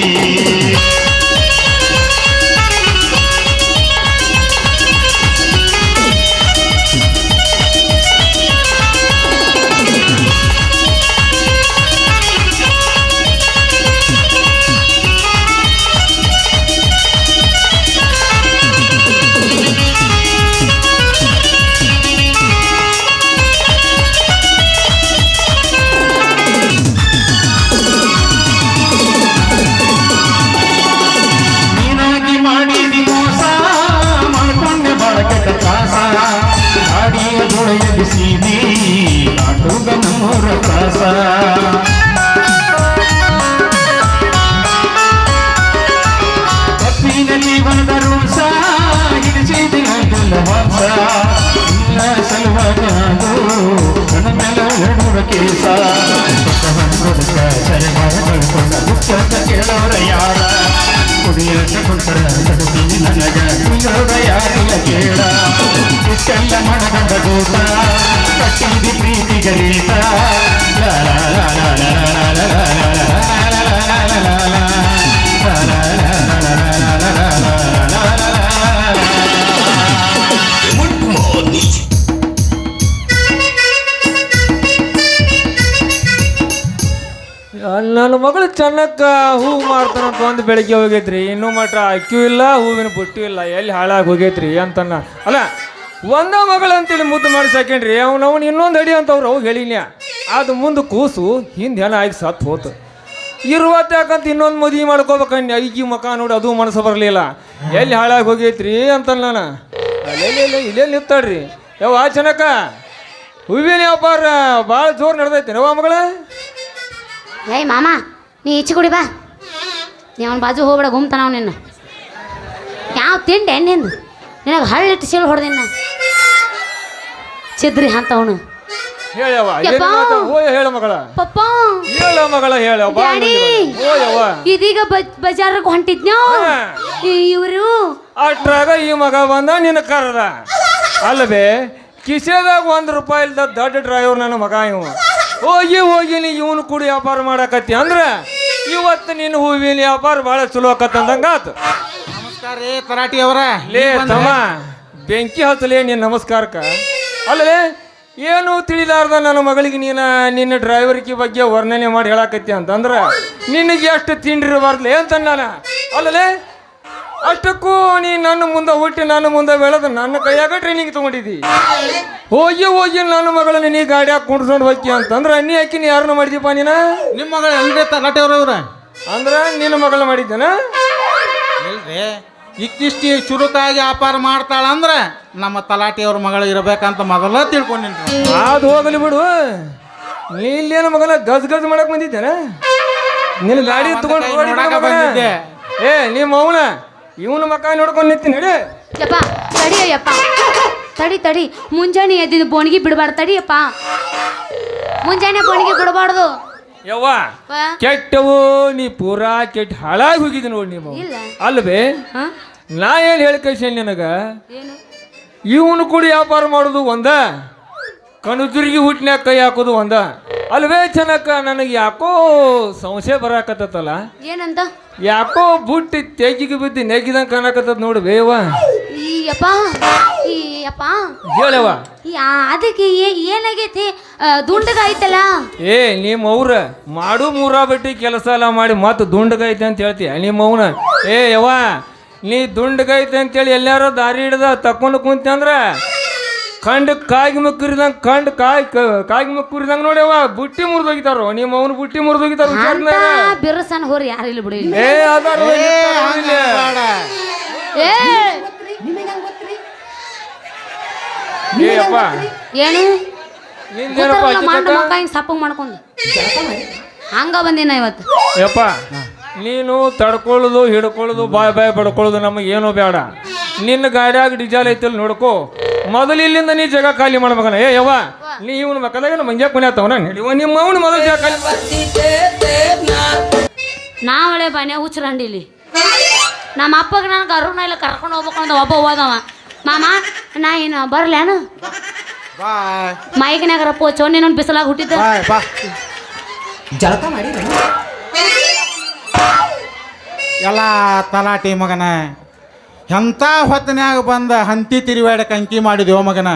ಎಬ್ಬಿಸಿದಿ ಆಟೋಗ ನಮ್ಮೂರ ಪ್ರಾಸ ಕಪ್ಪಿನಲ್ಲಿ ಬಂದ ರೂಸ ಹಿಡಿಸಿದಿ ನನ್ನ ವಾಸ ಇಲ್ಲ ಸಲುವಾಗಿ ನನ್ನ ಮೇಲೆ ಹೊರಡುವ ಕೇಸ ಸರಿ ಮಾಡಿಕೊಂಡ ದುಃಖ ಕೇಳೋರ ಯಾರ ಕುಡಿಯಕ್ಕೆ ಕೊಟ್ಟರ ತಡತೀನಿ ನನಗ ಕುಂದೋದ ಯಾರಿಲ್ಲ ಕೇಳ ಇಷ್ಟೆಲ್ಲ ಮನಗಂಡ ಗೂಟ ಕಟ್ಟಿದಿ ಪ್ರೀತಿಗೆ ರೀತ ನನ್ನ ಮಗಳು ಚೆನ್ನಕ್ಕ ಹೂ ಮಾಡ್ತಾನಂತ ಒಂದು ಬೆಳಿಗ್ಗೆ ಹೋಗೈತ್ರಿ ಇನ್ನೂ ಮಟ್ಟ ಅಕ್ಕಿ ಇಲ್ಲ ಹೂವಿನ ಬುಟ್ಟಿ ಇಲ್ಲ ಎಲ್ಲಿ ಹಾಳಾಗಿ ಹೋಗೈತ್ರಿ ಅಂತನ್ನ ಅಲ್ಲ ಒಂದ ಮಗಳು ಅಂತೇಳಿ ಮುದ್ದು ಮಾಡಿ ಸಾಕೇನ್ರಿ ಅವ್ನು ಇನ್ನೊಂದು ಅಡಿ ಅಂತವ್ರು ಅವು ಹೇಳಿನ್ಯ ಅದು ಮುಂದೆ ಕೂಸು ಹಿಂದೆ ಹೆಣ ಆಗಿ ಸತ್ತು ಹೋತು ಯಾಕಂತ ಇನ್ನೊಂದು ಮದುವೆ ಮಾಡ್ಕೋಬೇಕಂಡು ಐಗಿ ಮಕ ನೋಡಿ ಅದು ಮನಸ್ಸು ಬರಲಿಲ್ಲ ಎಲ್ಲಿ ಹಾಳಾಗಿ ಹೋಗೈತ್ರಿ ಅಂತಲ್ಲ ನಾನು ಇಲ್ಲೇ ನಿಂತಾಡ್ರಿ ಯಾವ ಚೆನ್ನಕ್ಕ ಹೂವಿನ ವ್ಯಾಪಾರ ಭಾಳ ಜೋರು ನಡೆದೈತೆ ನವ ಮಗಳ ಏಯ್ ಮಾಮ ನೀ ಈಚೆ ಕುಡಿ ಬಾ ನೀ ಅವ್ನ ಬಾಜು ಹೋಗ್ಬೇಡ ಗುಮ್ತಾನ ಅವ್ ನಿನ್ನ ಯಾವ ತಿಂಡೆ ನಿಂದು ನಿನಗೆ ಹಳ್ಳಿಟ್ಟು ಸೀಳು ಹೊಡೆದಿನ್ನ ಚಿದ್ರಿ ಅಂತವನು ಹೇಳವ ಹೇಳ ಮಗಳ ಪಪ್ಪ ಹೇಳ ಮಗಳ ಹೇಳ ಇದೀಗ ಬಜಾರ್ಗೆ ಹೊಂಟಿದ್ನೋ ಇವರು ಅಷ್ಟ್ರಾಗ ಈ ಮಗ ಬಂದ ನಿನ್ನ ಕರದ ಅಲ್ಲವೇ ಕಿಸೆದಾಗ ₹1 ಇಲ್ದ ದೊಡ್ಡ ಡ್ರೈವರ್ ನನ್ನ ಮಗ ಇವ ಹೋಗಿ ನೀ ಇವನು ಕೂಡಿ ವ್ಯಾಪಾರ ಮಾಡಕತ್ತಿ ಅಂದ್ರೆ ಇವತ್ತು ನಿನ್ನ ಹೂವಿನ ವ್ಯಾಪಾರ ಭಾಳ ಚಲೋ ಆಕತ್ತಂದಂಗ ಆತು ನಮಸ್ಕಾರ ರೀ ತರಾಟಿ ಅವರ ಲೇ ತಮ್ಮ ಬೆಂಕಿ ಹಚ್ಚಲೇ ನಿನ್ನ ನಮಸ್ಕಾರಕ್ಕ ಅಲ್ಲೇ ಏನು ತಿಳಿಲಾರ್ದ ನನ್ನ ಮಗಳಿಗೆ ನಿನ್ನ ಡ್ರೈವರ್ಕಿ ಬಗ್ಗೆ ವರ್ಣನೆ ಮಾಡಿ ಹೇಳಕತ್ತಿ ಅಂತಂದ್ರೆ ನಿನಗೆ ಎಷ್ಟು ತಿಂಡಿರಬಾರ್ದಲೇ ಅಂತ ನಾನು ಅಲ್ಲಲೇ ಅಷ್ಟಕ್ಕೂ ನೀ ನನ್ನ ಮುಂದೆ ಹುಟ್ಟಿ ನನ್ನ ಮುಂದೆ ಬೆಳೆದು ನನ್ನ ಕೈಯಾಗ ಟ್ರೈನಿಂಗ್ ತೊಗೊಂಡಿದ್ದಿ ಹೋಗಿ ನನ್ನ ಮಗಳನ್ನ ನೀ ಗಾಡಿಯಾಗ ಕುಂಡ್ಸ್ಕೊಂಡು ಹೋಗಿ ಅಂತಂದ್ರೆ ನೀ ಹಾಕಿ ನೀ ಯಾರನ್ನ ಮಾಡಿದೀಪ ನೀನ ನಿಮ್ಮ ಮಗಳು ಎಲ್ರಿ ತರಾಟಿ ಅವ್ರ ಅಂದ್ರೆ ನಿನ್ನ ಮಗಳ ಮಾಡಿದ್ದೇನ ಇಲ್ರಿ ಇಕ್ಕಿಷ್ಟಿ ಚುರುಕಾಗಿ ವ್ಯಾಪಾರ ಮಾಡ್ತಾಳಂದ್ರೆ ನಮ್ಮ ತಲಾಟಿಯವ್ರ ಮಗಳು ಇರಬೇಕಂತ ಮೊದಲ ತಿಳ್ಕೊಂಡಿನ್ರಿ ಅದು ಹೋಗಲಿ ಬಿಡು ನೀ ಇಲ್ಲೇನ ಮಗನ ಗಜ್ ಮಾಡಕ್ ಬಂದಿದ್ದೇನ ನಿನ್ನ ಗಾಡಿ ತಗೊಂಡು ಬಂದಿದ್ದೆ ನಿಮ್ಮ ಮೌನ ಇವನ ಮಕ್ಕ ನೋಡ್ಕೊಂಡು ನಿಂತೀನಿ ನಡಿ ಯಪ್ಪ ತಡಿಯಪ್ಪ ತಡಿ ಮುಂಜಾನೆ ಎದ್ದಿದ್ದು ಬೋಣಿಗೆ ಬಿಡಬಾರ್ದು ತಡಿಯಪ್ಪ ಮುಂಜಾನೆ ಬೋಣಿಗೆ ಬಿಡಬಾರ್ದು ಯವ್ವ ಕೆಟ್ಟವು ನೀ ಪೂರಾ ಕೆಟ್ಟ ಹಾಳಾಗಿ ಹೋಗಿದ್ದಿ ನೋಡಿ ನೀವು ಅಲ್ವೇ ನಾ ಏನು ಹೇಳಿ ಕಳ್ಸೇನೆ ನಿನಗ ಇವನು ಕೂಡ ವ್ಯಾಪಾರ ಮಾಡೋದು ಒಂದ ಕಣುದುರ್ಗಿ ಹುಟ್ಟಿನ್ಯಾಗ ಕೈ ಹಾಕೋದು ಒಂದ ಅಲ್ವೇ ಚೆನ್ನಕ್ಕ ನನಗೆ ಯಾಕೋ ಸಂಶಯ ಬರಾಕತ್ತಲ್ಲ ಏನಂತ ಯಾಕೋ ಬುಟ್ಟಿ ತೆಗಿಗೆ ಬಿದ್ದು ನೆಗಿದಂಗೆ ಕಾಣಕತ್ತದ ನೋಡಿ ಬೇವ ಹೇಳವ ಅದಕ್ಕೆ ಏನಾಗೈತಿ ದುಂಡಗಾಯ್ತಲ್ಲ ನಿಮ್ಮ ಅವ್ರ ಮಾಡು ಮೂರ ಬಟ್ಟಿ ಕೆಲಸ ಎಲ್ಲ ಮಾಡಿ ಮತ್ತೆ ದುಂಡಗೈತೆ ಅಂತ ಹೇಳ್ತೀಯ ನಿಮ್ಮ ಅವನ ಯವ್ವ ನೀ ದುಂಡಗೈತೆ ಅಂತೇಳಿ ಎಲ್ಲಾರು ದಾರಿ ಹಿಡ್ದ ತಕೊಂಡು ಕುಂತ ಅಂದ್ರೆ ಕಂಡು ಕಾಗಿ ಮುಕ್ಕರಿದಂಗೆ ಕಾಗಿ ಮುಕ್ಕರಿದಂಗೆ ನೋಡ್ಯವ ಬುಟ್ಟಿ ಮುರಿದೋಗಿತಾರೋ ನಿಮ್ಮ ಅವನು ಬುಟ್ಟಿ ಮುರಿದೋಗಿತಾರ ಬಿರ್ಸನ ಹೋರಿ ಯಾರಿಲ್ಲ ಬಿಡಿ ಏನು ಸಪ್ಪಂಗ್ ಮಾಡ್ಕೊಂಡು ಹಂಗ ಬಂದಿನ ಇವತ್ತು. ಯಪ್ಪ ನೀನು ತಡ್ಕೊಳ್ಳೋದು ಹಿಡ್ಕೊಳ್ಳೋದು ಬಾಯ್ ಪಡ್ಕೊಳ್ಳೋದು ನಮಗೆ ಏನೋ ಬೇಡ. ನಿನ್ನ ಗಾಡಿಯಾಗ ಡಿಜಾಲ್ ಐತಿಲ್ ನೋಡ್ಕೋ. ಮೊದಲು ಇಲ್ಲಿಂದ ನೀ ಜಾಗ ಖಾಲಿ ಮಾಡ್ಬೇಕನ. ಏ ಯವ್ವ ನೀ ಇವನು ಮಕ್ಕದಾಗ ಮಂಜಾಕ್ ಮನೆ ಆತವನ ನಡಿವ ನಿಮ್ಮ ಅವನು ಮೊದಲು ಜಾಗ ಖಾಲಿ. ನಾ ಒಳ್ಳೆ ಬನ್ಯ ಹುಚ್ಚರಂಡಿಲಿ ನಮ್ಮ ಅಪ್ಪಗೆ ನನಗೆ ಅರುಣ ಇಲ್ಲ ಕರ್ಕೊಂಡು ಹೋಗ್ಬೇಕು ಅಂತ ಒಬ್ಬ ಹೋದವ. ಮಾಮ ನಾ ಏನು ಬರ್ಲೇನು ಮೈಗಿನಾಗರ ಪೋಚೋ ನೀನೊಂದು ಬಿಸಿಲಾಗ ಹುಟ್ಟಿದ್ದ. ಜಳಕ ಮಾಡಿ ಎಲ್ಲ ತಲಾಟಿ ಮಗನ ಎಂಥ ಹೊತ್ತನ್ಯಾಗ ಬಂದ ಹಂತಿ ತಿರುವಾಡ ಕಂಕಿ ಮಾಡಿದ್ಯೋ ಮಗನ.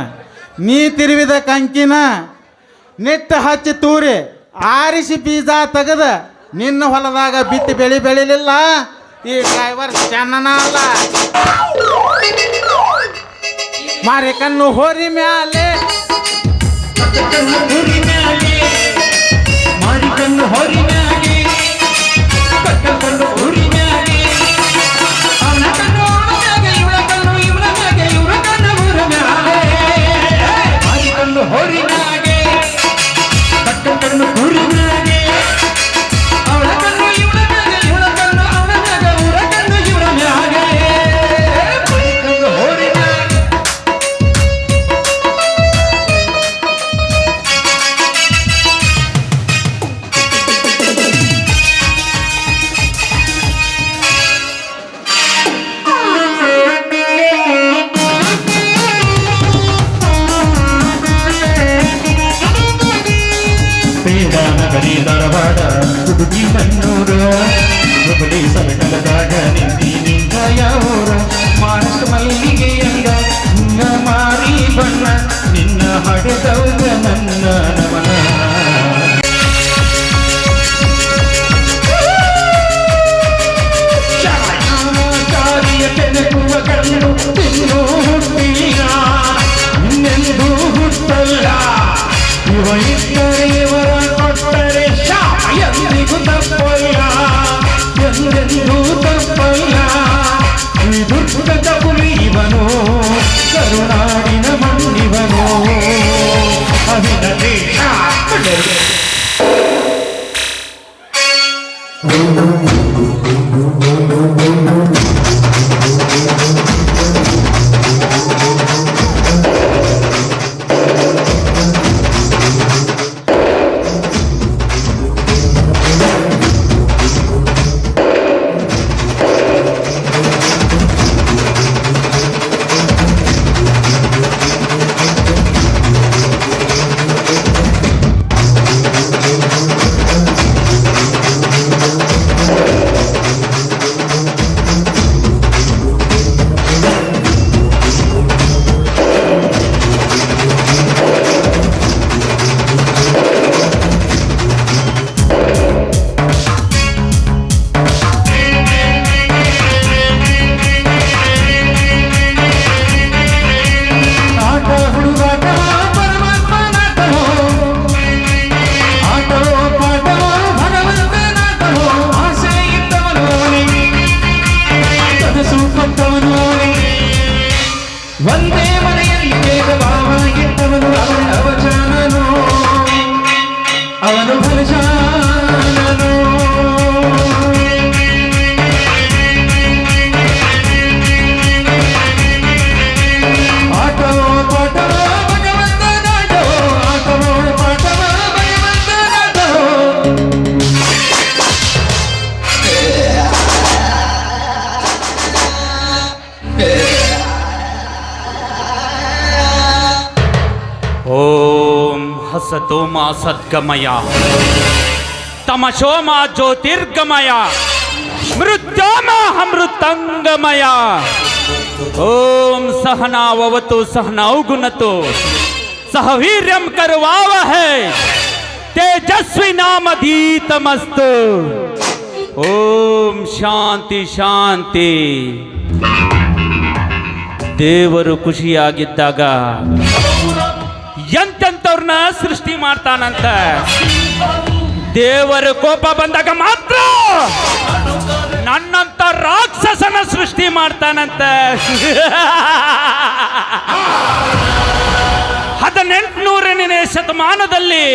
ನೀ ತಿರುವಿದ ಕಂಕಿನ ನೆಟ್ಟು ಹಚ್ಚಿ ತೂರಿ ಆರಿಸಿ ಬೀಜ ತೆಗೆದ ನಿನ್ನ ಹೊಲದಾಗ ಬಿತ್ತಿ ಬೆಳಿಲಿಲ್ಲ. ಈ ಡ್ರೈವರ್ ಚೆನ್ನನ ಅಲ್ಲ. ಮಾರಿ ಕಣ್ಣು ಹೋರಿ ಮ್ಯಾಲೆ ನಗರಿ ಧಾರವಾಡ ಹುಡುಗಿ ಮಣ್ಣೂರು ಹುಬ್ಬಳ್ಳಿ ಸರಕಲದಾಗ ನಿಂತ ಯಾವೂರ ಮಹಾರಾಷ್ಟ್ರ ಮಲ್ಲಿಗೆಯಂಗ ನಿನ್ನ ಮಾರಿ ಬಣ್ಣ ನಿನ್ನ ಹಡೆದೌದ ನನ್ನ ನಮನ ಚಾರಿಯ ಕೆಣಕುವ ಕಣ್ಣು ತಿನ್ನು ಹುಟ್ಟಿನ ಇನ್ನೆಂದೂ ಹುಟ್ಟಲ್ಲ ಇವ ಇದ್ದರೆ ಇವರ ಕೊಟ್ಟರೆ ಎಂದಿಗೂ ತಪ್ಪಲ್ಲ ಎಂದೆಂದೂ ತಪ್ಪಲ್ಲ ಈ ದುರ್ಗದ ಪುಲಿ ಇವನು ಕರುನಾಡಿನ ಮಣ್ಣಿವನು ಅವಿನ ದೇಶ ಒಂದೇ ಮನೆಯಲ್ಲಿ ಬೇಗ ಭಾವ ಇದ್ದವನು ಅವನ ಅವಚಾನನು ಅವನು ಭಜಾನನು ಆಟವೋ ಪಾಠವೋ ಭಗವಂತ ನಾಟವೋ ಆಟವೋ ಪಾಠವೋ ಭಗವಂತ ನಾಟವೋ ಓಂ ಹಸತೋ ಮಾ ಸದ್ಗಮಯ ತಮಶೋ ಮಾ ಜ್ಯೋತಿರ್ಗಮಯ ಮೃತ್ಯೋ ಮಾ ಅಮೃತಂಗಮಯ ಓಂ ಸಹನಾವವತು ಸಹನೌ ಗುಣತು ಸಹ ವೀರ್ಯಂ ಕರ್ವಾವಹೈ ತೇಜಸ್ವಿ ನಾಮಧೀತಮಸ್ತು ಓಂ ಶಾಂತಿ ಶಾಂತಿ. ದೇವರು ಖುಷಿಯಾಗಿದ್ದಾಗ ಎಂತೆಂಥವ್ರನ್ನ ಸೃಷ್ಟಿ ಮಾಡ್ತಾನಂತ. ದೇವರ ಕೋಪ ಬಂದಾಗ ಮಾತ್ರ ನನ್ನಂತ ರಾಕ್ಷಸನ ಸೃಷ್ಟಿ ಮಾಡ್ತಾನಂತ. 1800ನೇ ಶತಮಾನದಲ್ಲಿ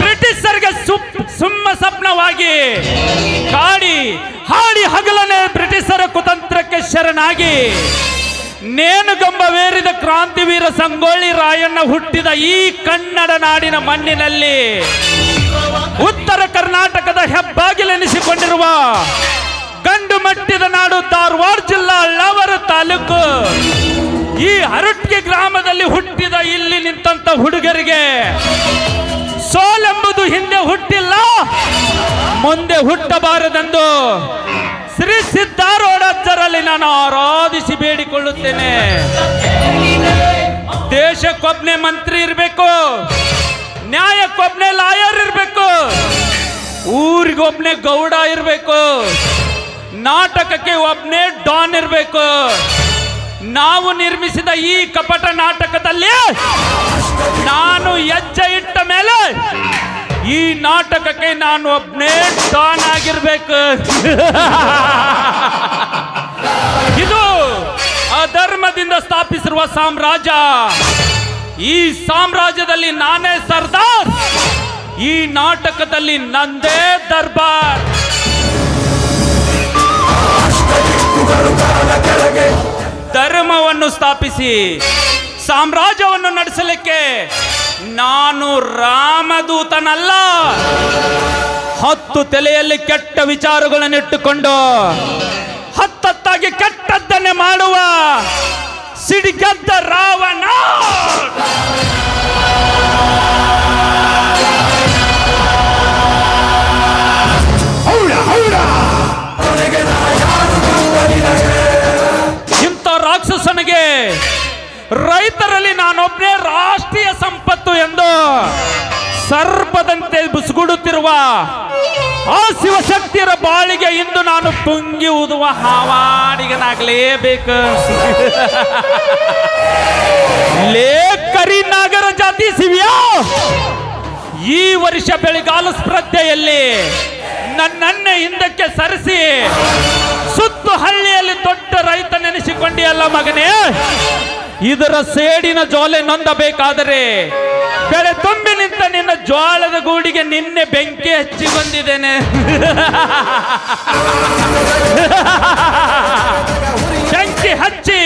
ಬ್ರಿಟಿಷರಿಗೆ ಕಾಡಿ ಹಾಡಿ ಹಗಲನೆ ಬ್ರಿಟಿಷರ ಕುತಂತ್ರಕ್ಕೆ ಶರಣಾಗಿ ನೇಣುಗಂಬವೇರಿದ ಕ್ರಾಂತಿವೀರ ಸಂಗೊಳ್ಳಿ ರಾಯಣ್ಣ ಹುಟ್ಟಿದ ಈ ಕನ್ನಡ ನಾಡಿನ ಮಣ್ಣಿನಲ್ಲಿ ಉತ್ತರ ಕರ್ನಾಟಕದ ಹೆಬ್ಬಾಗಿಲೆನಿಸಿಕೊಂಡಿರುವ ಗಂಡು ಮಟ್ಟಿದ ನಾಡು ಧಾರವಾಡ ಜಿಲ್ಲಾ ಅಳ್ಳಾವರ ತಾಲೂಕು ಈ ಹರಟ್ಗೆ ಗ್ರಾಮದಲ್ಲಿ ಹುಟ್ಟಿದ ಇಲ್ಲಿ ನಿಂತ ಹುಡುಗರಿಗೆ ಸೋಲೆಂಬುದು ಹಿಂದೆ ಹುಟ್ಟಿಲ್ಲ, ಮುಂದೆ ಹುಟ್ಟಬಾರದೆಂದು ಶ್ರೀ ಸಿದ್ಧಾರೂಢಾಚಾರ್ಯರಲ್ಲಿ ನಾನು ಆರಾಧಿಸಿ ಬೇಡಿಕೊಳ್ಳುತ್ತೇನೆ. ದೇಶಕ್ಕೊಬ್ಬನೇ ಮಂತ್ರಿ ಇರಬೇಕು, ನ್ಯಾಯಕ್ಕೊಬ್ಬನೇ ಲಾಯರ್ ಇರಬೇಕು, ಊರಿಗೊಬ್ಬನೇ ಗೌಡ ಇರಬೇಕು, ನಾಟಕಕ್ಕೆ ಒಬ್ಬನೇ ಡಾನ್ ಇರಬೇಕು. ನಾವು ನಿರ್ಮಿಸಿದ ಈ ಕಪಟ ನಾಟಕದಲ್ಲಿ ನಾನು ಹೆಜ್ಜೆ ಇಟ್ಟ ಮೇಲೆ ಈ ನಾಟಕಕ್ಕೆ ನಾನು ಒಬ್ಬನೇ ಡಾನ್ ಆಗಿರ್ಬೇಕು. ಇದು ಅಧರ್ಮದಿಂದ ಸ್ಥಾಪಿಸಿರುವ ಸಾಮ್ರಾಜ್ಯ. ಈ ಸಾಮ್ರಾಜ್ಯದಲ್ಲಿ ನಾನೇ ಸರ್ದಾರ್, ಈ ನಾಟಕದಲ್ಲಿ ನಂದೇ ದರ್ಬಾರ್. ಧರ್ಮವನ್ನು ಸ್ಥಾಪಿಸಿ ಸಾಮ್ರಾಜ್ಯವನ್ನು ನಡೆಸಲಿಕ್ಕೆ ನಾನು ರಾಮದೂತನಲ್ಲ. 10 ತಲೆಯಲ್ಲಿ ಕೆಟ್ಟ ವಿಚಾರಗಳನ್ನಿಟ್ಟುಕೊಂಡು ಹತ್ತತ್ತಾಗಿ ಕೆಟ್ಟದ್ದನ್ನೇ ಮಾಡುವ ಸಿಡಿಗದ್ದ ರಾವಣ. ಇಂಥ ರಾಕ್ಷಸನಿಗೆ ರೈತರಲ್ಲಿ ನಾನೊಬ್ಬನೇ ರಾಷ್ಟ್ರೀಯ ಸಂಪತ್ತು ಎಂದು ಸರ್ಪದಂತೆ ಬುಸುಗುಡುತ್ತಿರುವ ಆ ಶಿವಶಕ್ತಿಯರ ಬಾಳಿಗೆ ಇಂದು ನಾನು ತುಂಗಿ ಊದುವ ಹಾವಾಡಿಗನಾಗಲೇಬೇಕು. ಲೇ ಕರಿನಾಗರ ಜಾತಿ ಶಿವ್ಯಾ, ಈ ವರ್ಷ ಬೆಳೆಗಾಲ ಸ್ಪರ್ಧೆಯಲ್ಲಿ ನನ್ನನ್ನೇ ಹಿಂದಕ್ಕೆ ಸರಿಸಿ ಸುತ್ತು ಹಳ್ಳಿಯಲ್ಲಿ ದೊಡ್ಡ ರೈತ ನೆನೆಸಿಕೊಂಡಿಯಲ್ಲ ಮಗನೇ. ಇದರ ಸೇಡಿನ ಜೋಲೆ ನೊಂದಬೇಕಾದರೆ ಬೆಳೆ ತುಂಬಿ ನಿಂತ ನಿನ್ನ ಜ್ವಾಳದ ಗೂಡಿಗೆ ನಿನ್ನೆ ಬೆಂಕಿ ಹಚ್ಚಿ ಬಂದಿದ್ದೇನೆ. ಬೆಂಕಿ ಹಚ್ಚಿ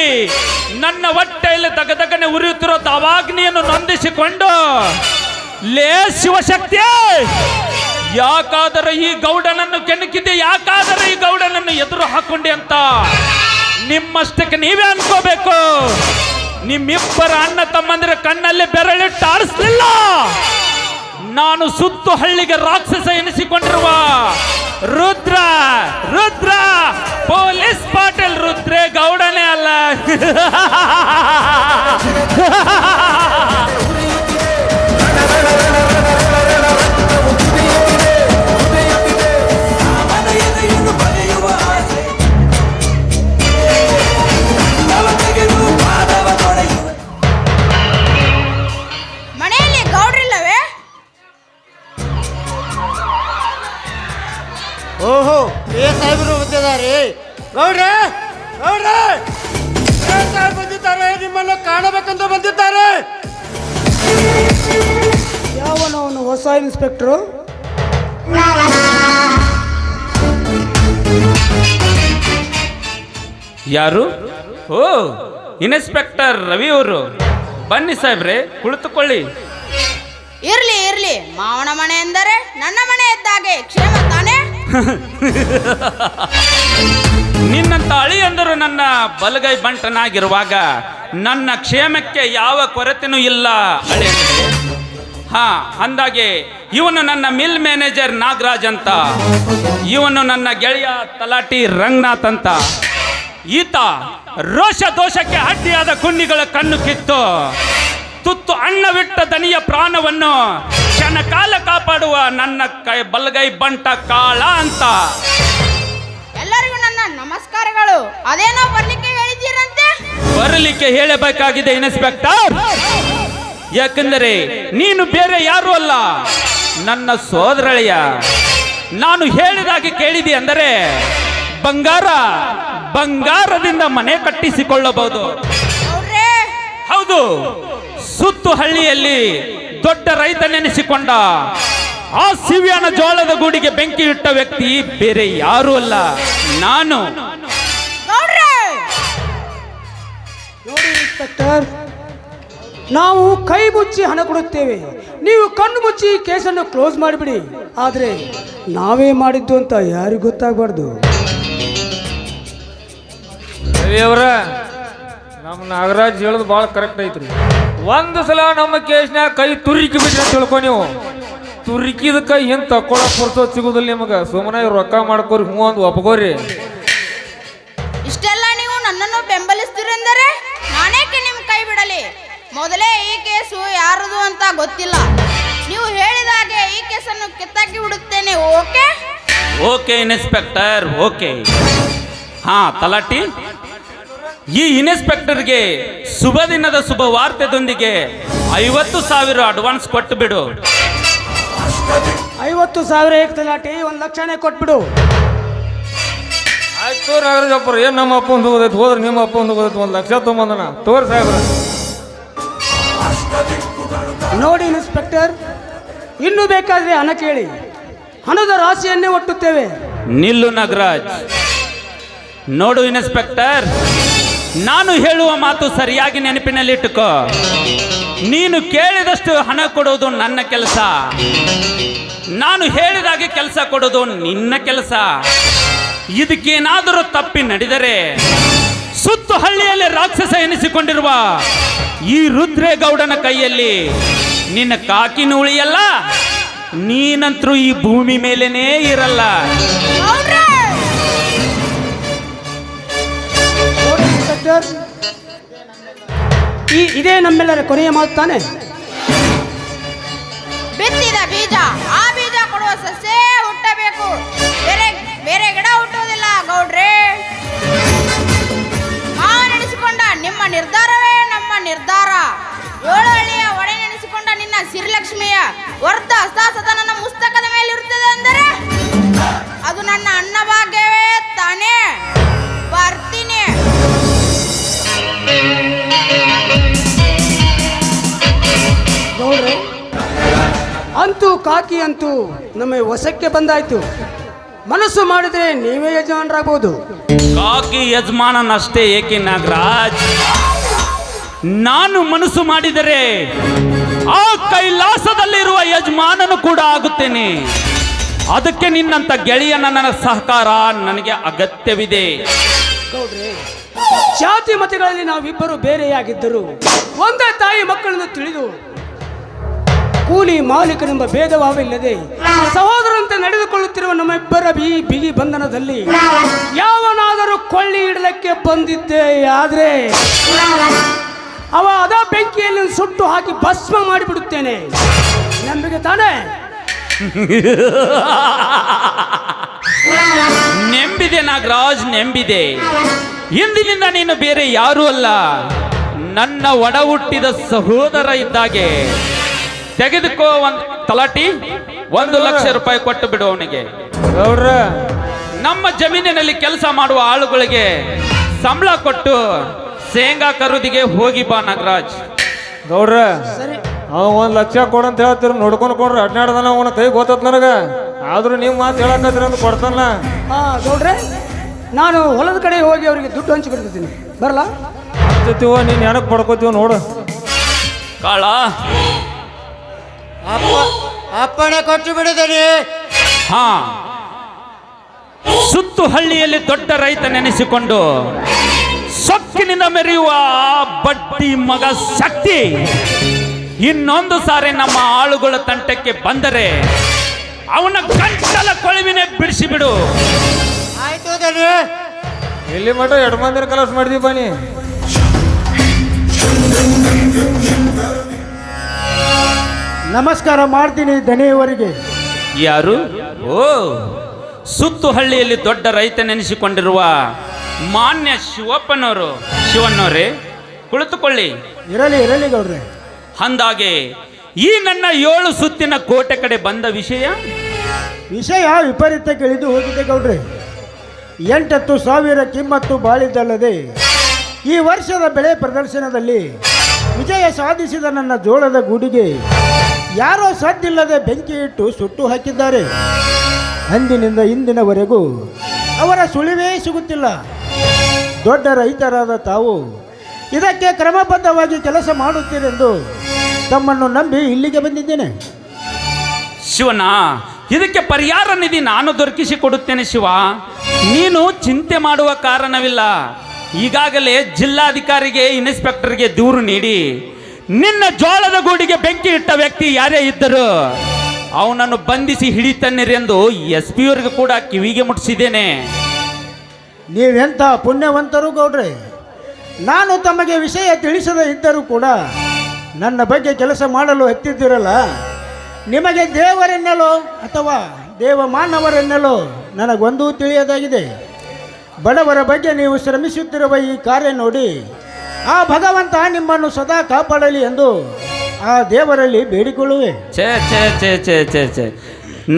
ನನ್ನ ಹೊಟ್ಟೆಯಲ್ಲಿ ದಗದಗನೆ ಉರಿಯುತ್ತಿರೋ ದವಾಗ್ನಿಯನ್ನು ನೊಂದಿಸಿಕೊಂಡು, ಲೇ ಶಿವಶಕ್ತಿ, ಯಾಕಾದರೆ ಈ ಗೌಡನನ್ನು ಕೆಣಕಿದ್ದೆ, ಯಾಕಾದರೆ ಈ ಗೌಡನನ್ನು ಎದುರು ಹಾಕೊಂಡೆ ಅಂತ ನಿಮ್ಮಷ್ಟಕ್ಕೆ ನೀವೇ ಅನ್ಕೋಬೇಕು. ನಿಮ್ಮಿಬ್ಬರ ಅಣ್ಣ ತಮ್ಮಂದಿರ ಕಣ್ಣಲ್ಲಿ ಬೆರಳಿಟ್ಟು ಆಡಿಸ್ಲಿಲ್ಲ. ನಾನು ಸುತ್ತು ಹಳ್ಳಿಗೆ ರಾಕ್ಷಸ ಎನಿಸಿಕೊಂಡಿರುವ ರುದ್ರ ರುದ್ರ ಪೊಲೀಸ್ ಪಾಟೀಲ್ ರುದ್ರೇ ಗೌಡನೇ ಅಲ್ಲ. ಮನೆಯಲ್ಲಿ ಗೌಡ್ರಿಲ್ಲವೇ? ಓಹೋ, ಸಾಹೇಬರು ಬಂದಿದ್ದಾರೆ. ಗೌಡ್ರೆ, ಗೌಡ್ರೆ, ಸಾಹೇಬ್ ಬಂದಿದ್ದಾರೆ, ನಿಮ್ಮನ್ನು ಕಾಣಬೇಕಂತ ಬಂದಿದ್ದಾರೆ. ಯಾವನವನು ಹೊಸ ಇನ್ಸ್ಪೆಕ್ಟ್ರು? ಯಾರು? ಓ, ಇನ್ಸ್ಪೆಕ್ಟರ್ ರವಿ ಅವರು. ಬನ್ನಿ ಸಾಹೇಬ್ರೆ, ಕುಳಿತುಕೊಳ್ಳಿ. ಇರ್ಲಿ ಇರ್ಲಿ, ಮಾವನ ಮನೆ ಎಂದರೆ ನನ್ನ ಮನೆ ಇದ್ದಾಗೆ, ಕ್ಷೇಮ ತಾನೇ? ನಿನ್ನಂತ ಅಳಿಯಂದರು ನನ್ನ ಬಲಗೈ ಬಂಟನಾಗಿರುವಾಗ ನನ್ನ ಕ್ಷೇಮಕ್ಕೆ ಯಾವ ಕೊರತೆನೂ ಇಲ್ಲ ಅಳಿಯಂದರೆ. ಹಾ, ಅಂದಾಗೆ ಇವನು ನನ್ನ ಮಿಲ್ ಮ್ಯಾನೇಜರ್ ನಾಗರಾಜ್ ಅಂತ, ಇವನು ನನ್ನ ಗೆಳೆಯ ತಲಾಟಿ ರಂಗನಾಥ್ ಅಂತ. ಈತ ರೋಷ ದೋಷಕ್ಕೆ ಅಡ್ಡಿಯಾದ ಕುಂಡಿಗಳ ಕಣ್ಣು ಕಿತ್ತು ತುತ್ತು ಅನ್ನವಿಟ್ಟ ದನಿಯ ಪ್ರಾಣವನ್ನು ಕ್ಷಣಕಾಲ ಕಾಪಾಡುವ ನನ್ನ ಬಲಗೈ ಬಂಟ ಕಾಳ ಅಂತ. ಎಲ್ಲರಿಗೂ ನನ್ನ ನಮಸ್ಕಾರಗಳು. ಅದೇನೋ ಬರ್ಲಿಕ್ಕೆ ಹೇಳಿದ್ದೀರಂತೆ? ಬರಲಿಕ್ಕೆ ಹೇಳಬೇಕಾಗಿದೆ ಇನ್ಸ್ಪೆಕ್ಟರ್. ಯಾಕೆಂದರೆ ನೀನು ಬೇರೆ ಯಾರು ಅಲ್ಲ, ನನ್ನ ಸೋದರಳಿಯ. ನಾನು ಹೇಳಿದಾಗೆ ಕೇಳಿದೆ ಅಂದರೆ ಬಂಗಾರದಿಂದ ಮನೆ ಕಟ್ಟಿಸಿಕೊಳ್ಳಬಹುದು. ಹೌದು, ಸುತ್ತು ಹಳ್ಳಿಯಲ್ಲಿ ದೊಡ್ಡ ರೈತ ನೆನೆಸಿಕೊಂಡ ಆ ಸಿವಿಯನ ಜೋಳದ ಗೂಡಿಗೆ ಬೆಂಕಿ ಇಟ್ಟ ವ್ಯಕ್ತಿ ಬೇರೆ ಯಾರೂ ಅಲ್ಲ, ನಾನು. ಗೌಡ್ರೆ ನೋಡಿ ಇನ್ಸ್ಪೆಕ್ಟರ್, ನಾವು ಕೈ ಮುಚ್ಚಿ ಹಣ ಕೊಡುತ್ತೇವೆ, ನೀವು ಕಣ್ಣು ಮುಚ್ಚಿ ಕೇಸನ್ನು ಕ್ಲೋಸ್ ಮಾಡಿಬಿಡಿ. ಆದರೆ ನಾವೇ ಮಾಡಿದ್ದು ಅಂತ ಯಾರಿಗೂ ಗೊತ್ತಾಗಬಾರ್ದು. ರವಿಯವರ, ನಮ್ಮ ನಾಗರಾಜ್ ಹೇಳೋದು ಭಾಳ ಕರೆಕ್ಟ್ ಐತ್ರಿ. ಒಂದು ಸಲ ನಮ್ಮ ಕೇಸ್ನ್ಯಾಗ ಕೈ ತುರುಕಿ ಬಿಟ್ರೆ ಅಂತ ತಿಳ್ಕೊ ನೀವು. ತುರುಕಿದ ಕೈ ಏನು ತಕ್ಕೊಳಕ್ ಪುರ್ಸೋದು ಸಿಗುದಿಲ್ಲ ನಿಮಗೆ. ಸುಮ್ಮನೆ ರೊಕ್ಕ ಮಾಡ್ಕೋರಿ, ಹ್ಞೂ ಒಂದು ಒಪ್ಕೋರಿ. ಇಷ್ಟೆಲ್ಲ ನೀವು ನನ್ನನ್ನು ಬೆಂಬಲಿಸ್ತೀರೆಂದರೆ ನಾನೇಕೆ ನಿಮ್ಮ ಕೈ ಬಿಡಲಿ? ಮೊದಲೇ ಈ ಕೇಸು ಯಾರದು ಅಂತ ಗೊತ್ತಿಲ್ಲ. ನೀವು ಹೇಳಿದ ಹಾಗೆ ಈ ಕೇಸನ್ನು ಕಿತ್ತಾಕಿ ಬಿಡುತ್ತೇನೆ. Okay okay inspector, okay. ಹಾ ತಲಾಟಿ, ಈ ಇನ್ಸ್ಪೆಕ್ಟರ್ಗೆ ಶುಭ ದಿನದ ಶುಭ ವಾರ್ತೆದೊಂದಿಗೆ 50,000 ಅಡ್ವಾನ್ಸ್ ಕೊಟ್ಟು ಬಿಡು. 50,000 ಏಕ್ ತಲಾಟಿ, 1,00,000ನೇ ಕೊಟ್ಬಿಡು. ಆಯ್ತು ನಾಗರಾಜಪ್ಪರು, ಏನು ನಮ್ಮ ಅಪ್ಪ ಒಂದು ಹೋಗೋದೈತೆ, ಹೋದ್ರೆ ನಿಮ್ಮ ಅಪ್ಪ ಒಂದು ಹೋಗೋದೈತೆ, 1,00,000 ತೊಗೊಂಬಂದನ ತೋರಿ ಸಾಹೇಬ್ರ. ನೋಡಿ ಇನ್ಸ್ಪೆಕ್ಟರ್, ಇನ್ನೂ ಬೇಕಾದರೆ ಹಣ ಕೇಳಿ, ಹಣದ ರಾಶಿಯನ್ನೇ ಒಟ್ಟುತ್ತೇವೆ. ನಿಲ್ಲು ನಾಗರಾಜ್. ನೋಡು ಇನ್ಸ್ಪೆಕ್ಟರ್, ನಾನು ಹೇಳುವ ಮಾತು ಸರಿಯಾಗಿ ನೆನಪಿನಲ್ಲಿಟ್ಟುಕೋ. ನೀನು ಕೇಳಿದಷ್ಟು ಹಣ ಕೊಡೋದು ನನ್ನ ಕೆಲಸ, ನಾನು ಹೇಳಿದಾಗೆ ಕೆಲಸ ಕೊಡೋದು ನಿನ್ನ ಕೆಲಸ. ಇದಕ್ಕೇನಾದರೂ ತಪ್ಪಿ ನಡೆದರೆ ಸುತ್ತು ಹಳ್ಳಿಯಲ್ಲಿ ರಾಕ್ಷಸ ಎನಿಸಿಕೊಂಡಿರುವ ಈ ರುದ್ರೇಗೌಡನ ಕೈಯಲ್ಲಿ ನಿನ್ನ ಕಾಕಿನೂ ಉಳಿಯಲ್ಲ, ನೀನಂತರೂ ಈ ಭೂಮಿ ಮೇಲೇನೇ ಇರಲ್ಲ. ನೋಡಿ ಇನ್ಸ್ಪೆಕ್ಟರ್, ಇದೇ ನಮ್ಮೆಲ್ಲರ ಕೊನೆಯ ಮಾತು ತಾನೆ? ಬಿತ್ತಿದ ಬೀಜ, ಆ ಬೀಜ ಕೊಡುವ ಸಸ್ಯ ಹುಟ್ಟಬೇಕು, ಬೇರೆ ಬೇರೆ ಗಿಡ ಹುಟ್ಟುವುದಿಲ್ಲ. ಗೌಡ್ರೆ, ಮಾವ ನೆನೆಸಿಕೊಂಡ ನಿಮ್ಮ ನಿರ್ಧಾರವೇ ನಮ್ಮ ನಿರ್ಧಾರ. 7 ಹಳ್ಳಿಯ ಒಡೆ ನೆನೆಸಿಕೊಂಡ ನಿನ್ನ ಸಿರಿಲಕ್ಷ್ಮಿಯ ವರ್ಧ ಹಸ್ತಾಸದ ನನ್ನ ಪುಸ್ತಕದ ಮೇಲೆ ಇರುತ್ತದೆ ಅಂದರೆ ಅದು ನನ್ನ ಅನ್ನ ಭಾಗ್ಯವೇ ತಾನೇ. ಬರ್ತೀನಿ. ಗೌಡ್ರೆ, ಅಂತೂ ಕಾಕಿ ಅಂತೂ ನಮ್ಮ ವಶಕ್ಕೆ ಬಂದಾಯ್ತು. ಮನಸ್ಸು ಮಾಡಿದ್ರೆ ನೀವೇ ಯಜಮಾನರಾಗಬಹುದು. ಕಾಕಿ ಯಜಮಾನನಷ್ಟೇ ಏಕೆ ನಾಗರಾಜ್, ನಾನು ಮನಸ್ಸು ಮಾಡಿದರೆ ಆ ಕೈಲಾಸದಲ್ಲಿರುವ ಯಜಮಾನನು ಕೂಡ ಆಗುತ್ತೇನೆ. ಅದಕ್ಕೆ ನಿನ್ನಂತ ಗೆಳೆಯನ ನನ್ನ ಸಹಕಾರ ನನಗೆ ಅಗತ್ಯವಿದೆ. ಗೌಡ್ರೆ, ಜಾತಿ ಮತಗಳಲ್ಲಿ ನಾವಿಬ್ಬರು ಬೇರೆಯಾಗಿದ್ದರು ಒಂದೇ ತಾಯಿ ಮಕ್ಕಳನ್ನು ತಿಳಿದು ಕೂಲಿ ಮಾಲೀಕನೆಂಬ ಭೇದಭಾವವಿಲ್ಲದೆ ಸಹೋದರಂತೆ ನಡೆದುಕೊಳ್ಳುತ್ತಿರುವ ನಮ್ಮಿಬ್ಬರ ಬಿಗಿ ಬಂಧನದಲ್ಲಿ ಯಾವನಾದರೂ ಕೊಳ್ಳಿ ಇಡಲಕ್ಕೆ ಬಂದಿದ್ದೆ ಆದ್ರೆ ಅವ ಅದ ಬೆಂಕಿಯಲ್ಲಿ ಸುಟ್ಟು ಹಾಕಿ ಭಸ್ಮ ಮಾಡಿಬಿಡುತ್ತೇನೆ. ನಂಬಿಕೆ ತಾನೇ? ನೆಂಬಿದೆ ನಾಗರಾಜ್, ನೆಂಬಿದೆ. ಇಂದಿನಿಂದ ನೀನು ಬೇರೆ ಯಾರೂ ಅಲ್ಲ, ನನ್ನ ಒಡ ಹುಟ್ಟಿದ ಸಹೋದರ ಇದ್ದಾಗೆ. ತೆಗೆದುಕೋ ಒಂದು ತಲಾಟಿ, 1,00,000 ರೂಪಾಯಿ ಕೊಟ್ಟು ಬಿಡು ಅವನಿಗೆ. ಗೌಡ್ರ, ನಮ್ಮ ಜಮೀನಿನಲ್ಲಿ ಕೆಲಸ ಮಾಡುವ ಆಳುಗಳಿಗೆ ಸಂಬಳ ಕೊಟ್ಟು ಶೇಂಗಾ ಕರುದಿಗೆ ಹೋಗಿ ಬಾ ನಾಗರಾಜ್. ಗೌಡ್ರ, ಅವ 1,00,000 ಕೊಡಂತ ಹೇಳ್ತೀರ, ನೋಡ್ಕೊಂಡು ಕೊಡ್ರಿ. 12 ದಿನ ಅವನ ಕೈ ಗೊತ್ತತ್ ನನಗೆ. ಆದ್ರೂ ನೀವು ಮಾತು ಹೇಳಕತ್ತೀರ ಅಂತ ಕೊಡ್ತಾನ. ಗೌಡ್ರೆ, ನಾನು ಹೊಲದ ಕಡೆ ಹೋಗಿ ಅವರಿಗೆ ದುಡ್ಡು ಹಂಚಿಕೊಡ್ತೀನಿ, ಬರಲ್ಲ? ಜೊತೆವ ನೀನು ಏನಕ್ಕೆ ಪಡ್ಕೋತೀವ ನೋಡು. ಕಾಳ, ಅಪ್ಪಣೆ ಕೊಟ್ಟು ಬಿಡಿದರಿ. ಹಾ, ಸುತ್ತು ಹಳ್ಳಿಯಲ್ಲಿ ದೊಡ್ಡ ರೈತ ನೆನೆಸಿಕೊಂಡು ಸೊಕ್ಕಿನಿಂದ ಮೆರೆಯುವ ಬಡ್ಡಿ ಮಗ ಶಕ್ತಿ ಇನ್ನೊಂದು ಸಾರಿ ನಮ್ಮ ಆಳುಗಳ ತಂಟಕ್ಕೆ ಬಂದರೆ ಅವನ ಗಂಟಲ ಕೊಳವಿನೇ ಬಿಡಿಸಿ ಬಿಡು. ಆಯ್ತು ದರಿ. ಎಲ್ಲಿ ಮಠ 2 ಮಂದಿನ ಕಲಸ ಮಾಡಿದೀವಿ ಬನ್ನಿ. ನಮಸ್ಕಾರ ಮಾಡ್ತೀನಿ ದನಿಯವರಿಗೆ. ಯಾರು? ಓ, ಸುತ್ತು ಹಳ್ಳಿಯಲ್ಲಿ ದೊಡ್ಡ ರೈತ ನೆನೆಸಿಕೊಂಡಿರುವ ಮಾನ್ಯ ಶಿವಪ್ಪನವರು. ಶಿವಣ್ಣವರೇ, ಕುಳಿತುಕೊಳ್ಳಿ. ಇರಲಿ ಇರಲಿ ಗೌಡ್ರೆ. ಅಂದಾಗೆ ಈ ನನ್ನ 7 ಸುತ್ತಿನ ಕೋಟೆ ಕಡೆ ಬಂದ ವಿಷಯ ವಿಪರೀತಕ್ಕೆ ಇಳಿದು ಹೋಗಿದೆ ಗೌಡ್ರೆ. 8,000 ಕಿಮ್ಮತ್ತು ಬಾಳಿದ್ದಲ್ಲದೆ ಈ ವರ್ಷದ ಬೆಳೆ ಪ್ರದರ್ಶನದಲ್ಲಿ ವಿಜಯ ಸಾಧಿಸಿದ ನನ್ನ ಜೋಳದ ಗೂಡಿಗೆ ಯಾರೋ ಸದ್ದಿಲ್ಲದೆ ಬೆಂಕಿ ಇಟ್ಟು ಸುಟ್ಟು ಹಾಕಿದ್ದಾರೆ. ಅಂದಿನಿಂದ ಇಂದಿನವರೆಗೂ ಅವರ ಸುಳಿವೇ ಸಿಗುತ್ತಿಲ್ಲ. ದೊಡ್ಡ ರೈತರಾದ ತಾವು ಇದಕ್ಕೆ ಕ್ರಮಬದ್ಧವಾಗಿ ಕೆಲಸ ಮಾಡುತ್ತೀರೆಂದು ತಮ್ಮನ್ನು ನಂಬಿ ಇಲ್ಲಿಗೆ ಬಂದಿದ್ದೇನೆ. ಶಿವನ, ಇದಕ್ಕೆ ಪರಿಹಾರ ನಿಧಿ ನಾನು ದೊರಕಿಸಿ ಕೊಡುತ್ತೇನೆ ಶಿವ. ನೀನು ಚಿಂತೆ ಮಾಡುವ ಕಾರಣವಿಲ್ಲ. ಈಗಾಗಲೇ ಜಿಲ್ಲಾಧಿಕಾರಿಗೆ ಇನ್ಸ್ಪೆಕ್ಟರ್ಗೆ ದೂರು ನೀಡಿ ನಿನ್ನ ಜೋಳದ ಗೂಡಿಗೆ ಬೆಂಕಿ ಇಟ್ಟ ವ್ಯಕ್ತಿ ಯಾರೇ ಇದ್ದರು ಅವನನ್ನು ಬಂಧಿಸಿ ಹಿಡಿತನ್ನಿರೆಂದು SP ಅವರಿಗೆ ಕೂಡ ಕಿವಿಗೆ ಮುಟ್ಟಿಸಿದ್ದೇನೆ. ನೀವೆಂಥ ಪುಣ್ಯವಂತರು ಗೌಡ್ರೆ. ನಾನು ತಮಗೆ ವಿಷಯ ತಿಳಿಸದೇ ಇದ್ದರೂ ಕೂಡ ನನ್ನ ಬಗ್ಗೆ ಕೆಲಸ ಮಾಡಲು ಎತ್ತಿದ್ದಿರಲ್ಲ. ನಿಮಗೆ ದೇವರೆನ್ನಲೋ ಅಥವಾ ದೇವಮಾನವರೆನ್ನಲೋ ನನಗೊಂದೂ ತಿಳಿಯದಾಗಿದೆ. ಬಡವರ ಬಗ್ಗೆ ನೀವು ಶ್ರಮಿಸುತ್ತಿರುವ ಈ ಕಾರ್ಯ ನೋಡಿ ಆ ಭಗವಂತ ನಿಮ್ಮನ್ನು ಸದಾ ಕಾಪಾಡಲಿ ಎಂದು ಆ ದೇವರಲ್ಲಿ ಬೇಡಿಕೊಳ್ಳುವೆ. ಛೇ ಛೇ ಛೇ ಛೇ ಛೇ ಛೇ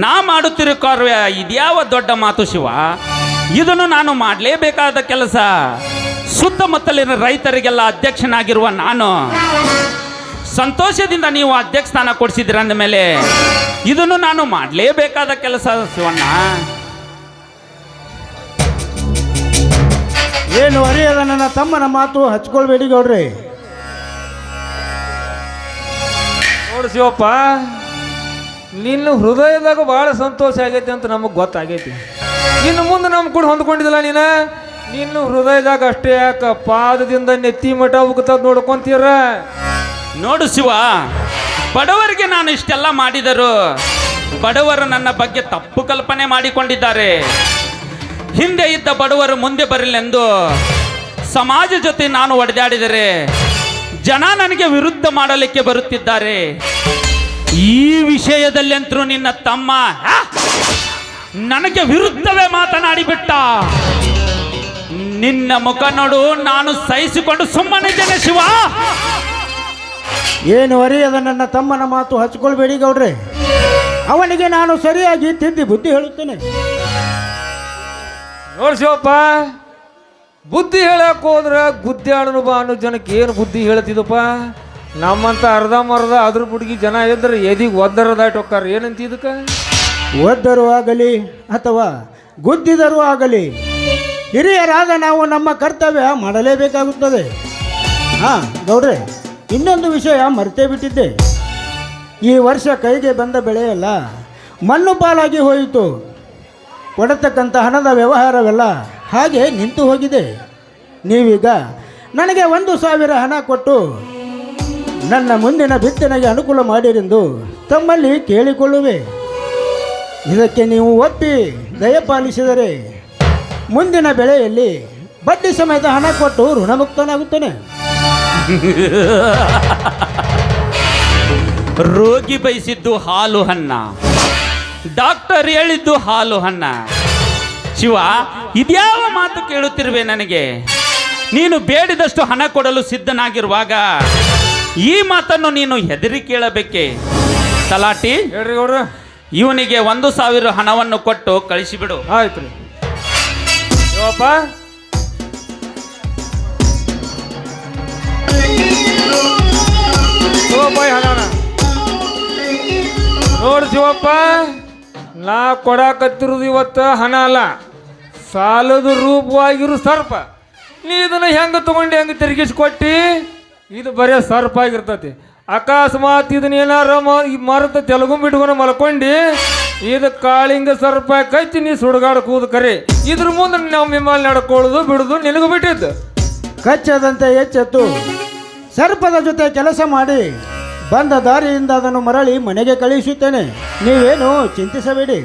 ನಾ ಮಾಡುತ್ತಿರೋ ಕಾರ್ಯ ಇದ್ಯಾವ ದೊಡ್ಡ ಮಾತು ಶಿವ. ಇದನ್ನು ನಾನು ಮಾಡಲೇಬೇಕಾದ ಕೆಲಸ. ಸುತ್ತಮುತ್ತಲಿನ ರೈತರಿಗೆಲ್ಲ ಅಧ್ಯಕ್ಷನಾಗಿರುವ ನಾನು ಸಂತೋಷದಿಂದ ನೀವು ಅಧ್ಯಕ್ಷ ಸ್ಥಾನ ಕೊಡಿಸಿದ್ದೀರ ಅಂದ ಮೇಲೆ ಇದನ್ನು ನಾನು ಮಾಡಲೇಬೇಕಾದ ಕೆಲಸ ಶಿವಣ್ಣ. ಏನು ಅರಿಯದ ನನ್ನ ತಮ್ಮನ ಮಾತು ಹಚ್ಕೊಳ್ಬೇಡಿ ಗೌಡ್ರೆ. ನೋಡು ಶಿವಪ್ಪ, ನಿನ್ನ ಹೃದಯದಾಗ ಭಾಳ ಸಂತೋಷ ಆಗೈತಿ ಅಂತ ನಮಗೆ ಗೊತ್ತಾಗೈತಿ. ಇನ್ನು ಮುಂದೆ ನಮ್ಮ ಕೂಡ ಹೊಂದ್ಕೊಂಡಿದ್ದಿಲ್ಲ ನಿನ್ನ ಹೃದಯದಾಗ ಅಷ್ಟೇ ಯಾಕ ಪಾದದಿಂದ ನೆತ್ತಿ ಮಠ ಉಗ್ತದ ನೋಡ್ಕೊಂತೀರ. ನೋಡು ಶಿವ, ಬಡವರಿಗೆ ನಾನು ಇಷ್ಟೆಲ್ಲ ಮಾಡಿದರು ಬಡವರು ನನ್ನ ಬಗ್ಗೆ ತಪ್ಪು ಕಲ್ಪನೆ ಮಾಡಿಕೊಂಡಿದ್ದಾರೆ. ಹಿಂದೆ ಇದ್ದ ಬಡವರು ಮುಂದೆ ಬರಲೆಂದು ಸಮಾಜ ಜೊತೆ ನಾನು ಒಡೆದಾಡಿದರೆ ಜನ ನನಗೆ ವಿರುದ್ಧ ಮಾಡಲಿಕ್ಕೆ ಬರುತ್ತಿದ್ದಾರೆ. ಈ ವಿಷಯದಲ್ಲಂತರೂ ನಿನ್ನ ತಮ್ಮ ನನಗೆ ವಿರುದ್ಧವೇ ಮಾತನಾಡಿಬಿಟ್ಟ. ನಿನ್ನ ಮುಖ ನೋಡು, ನಾನು ಸಹಿಸಿಕೊಂಡು ಸುಮ್ಮನಿದ್ದೇನೆ ಶಿವ. ಏನು ಅರಿಯದ ನನ್ನ ತಮ್ಮನ ಮಾತು ಹಚ್ಕೊಳ್ಬೇಡಿ ಗೌಡ್ರೆ. ಅವನಿಗೆ ನಾನು ಸರಿಯಾಗಿ ತಿದ್ದಿ ಬುದ್ಧಿ ಹೇಳುತ್ತೇನೆ. ನೋಡು ಶಿವಪ್ಪ, ಬುದ್ಧಿ ಹೇಳಕ್ಕೆ ಹೋದ್ರೆ ಗುದ್ದಾಡನು ಬಾ ಅನ್ನೋ ಜನಕ್ಕೆ ಏನು ಬುದ್ಧಿ ಹೇಳ್ತಿದ್ದಪ್ಪ. ನಮ್ಮಂತ ಅರ್ಧಂಬರ್ಧ ಅದ್ರ ಬುಡ್ಗಿ ಜನ ಇದ್ರೆ ಎದಿಗೆ ಒದ್ದರ ದಾಟಿ ಹೋಗ್ತಾರ. ಏನಂತ ಇದಕ್ಕೆ ಒದ್ದರೂ ಆಗಲಿ ಅಥವಾ ಗುದ್ದಿದರೂ ಆಗಲಿ ಹಿರಿಯರಾದ ನಾವು ನಮ್ಮ ಕರ್ತವ್ಯ ಮಾಡಲೇಬೇಕಾಗುತ್ತದೆ. ಹಾಂ ಗೌಡ್ರೆ, ಇನ್ನೊಂದು ವಿಷಯ ಮರ್ತೇ ಬಿಟ್ಟಿದ್ದೆ. ಈ ವರ್ಷ ಕೈಗೆ ಬಂದ ಬೆಳೆಯಲ್ಲ ಮಣ್ಣು ಪಾಲಾಗಿ ಹೋಯಿತು. ಕೊಡತಕ್ಕಂಥ ಹಣದ ವ್ಯವಹಾರವೆಲ್ಲ ಹಾಗೆ ನಿಂತು ಹೋಗಿದೆ. ನೀವೀಗ ನನಗೆ 1,000 ಹಣ ಕೊಟ್ಟು ನನ್ನ ಮುಂದಿನ ಬಿತ್ತನೆಗೆ ಅನುಕೂಲ ಮಾಡಿರೆಂದು ತಮ್ಮಲ್ಲಿ ಕೇಳಿಕೊಳ್ಳುವೆ. ಇದಕ್ಕೆ ನೀವು ಒಪ್ಪಿ ದಯಪಾಲಿಸಿದರೆ ಮುಂದಿನ ಬೆಳೆಯಲ್ಲಿ ಬಡ್ಡಿ ಸಮೇತ ಹಣ ಕೊಟ್ಟು ಋಣಮುಕ್ತನಾಗುತ್ತೇನೆ. ರೋಗಿ ಬಯಸಿದ್ದು ಹಾಲು ಹಣ್ಣ, ಡಾಕ್ಟರ್ ಹೇಳಿದ್ದು ಹಾಲು ಹಣ್ಣ. ಶಿವ, ಇದ್ಯಾವ ಮಾತು ಕೇಳುತ್ತಿರುವೆ ನನಗೆ? ನೀನು ಬೇಡಿದಷ್ಟು ಹಣ ಕೊಡಲು ಸಿದ್ಧನಾಗಿರುವಾಗ ಈ ಮಾತನ್ನು ನೀನು ಹೆದರಿ ಕೇಳಬೇಕೆ? ತಲಾಟಿ, ಹೇಳ್ರಿ ಗೌಡ್ರ, ಇವನಿಗೆ 1,000 ಹಣವನ್ನು ಕೊಟ್ಟು ಕಳಿಸಿಬಿಡು. ಆಯ್ತು ರೀ ಶಿವಪ್ಪ. ನೋಡು ಶಿವಪ್ಪ, ನಾ ಕೊಡಾಕತ್ತಿರೋದು ಇವತ್ತು ಹಣ ಅಲ್ಲ, ಸಾಲದ ರೂಪವಾಗಿರು ಸರ್ಪ. ನೀ ಇದನ್ನು ಹೆಂಗೆ ತಗೊಂಡು ಹೆಂಗೆ ತಿರುಗಿಸ್ಕೊಟ್ಟಿ, ಇದು ಬರೀ ಸರ್ಪ ಆಗಿರ್ತತಿ. ಅಕಸ್ಮಾತ್ ಇದನ್ನ ಏನಾರ ಮರದ ತೆಲುಗು ಬಿಟ್ಕೊಂಡು ಮಲ್ಕೊಂಡು ಇದು ಕಾಳಿಂಗ ಸರ್ಪ ಕಚ್ಚಿ ನೀ ಸುಡುಗಾಡ ಕೂದು ಕರೆ. ಇದ್ರ ಮುಂದೆ ನಾವು ವಿಮಾನ ನಡ್ಕೊಳ್ಳೋದು ಬಿಡುದು ನಿನಗೂ ಬಿಟ್ಟಿದ್ದು. ಕಚ್ಚದಂತೆ ಎಚ್ಚೆತ್ತು ಸರ್ಪದ ಜೊತೆ ಕೆಲಸ ಮಾಡಿ ಬಂದ ದಾರಿಯಿಂದ ಅದನ್ನು ಮರಳಿ ಮನೆಗೆ ಕಳುಹಿಸುತ್ತೇನೆ. ನೀವೇನು ಚಿಂತಿಸಬೇಡಿ.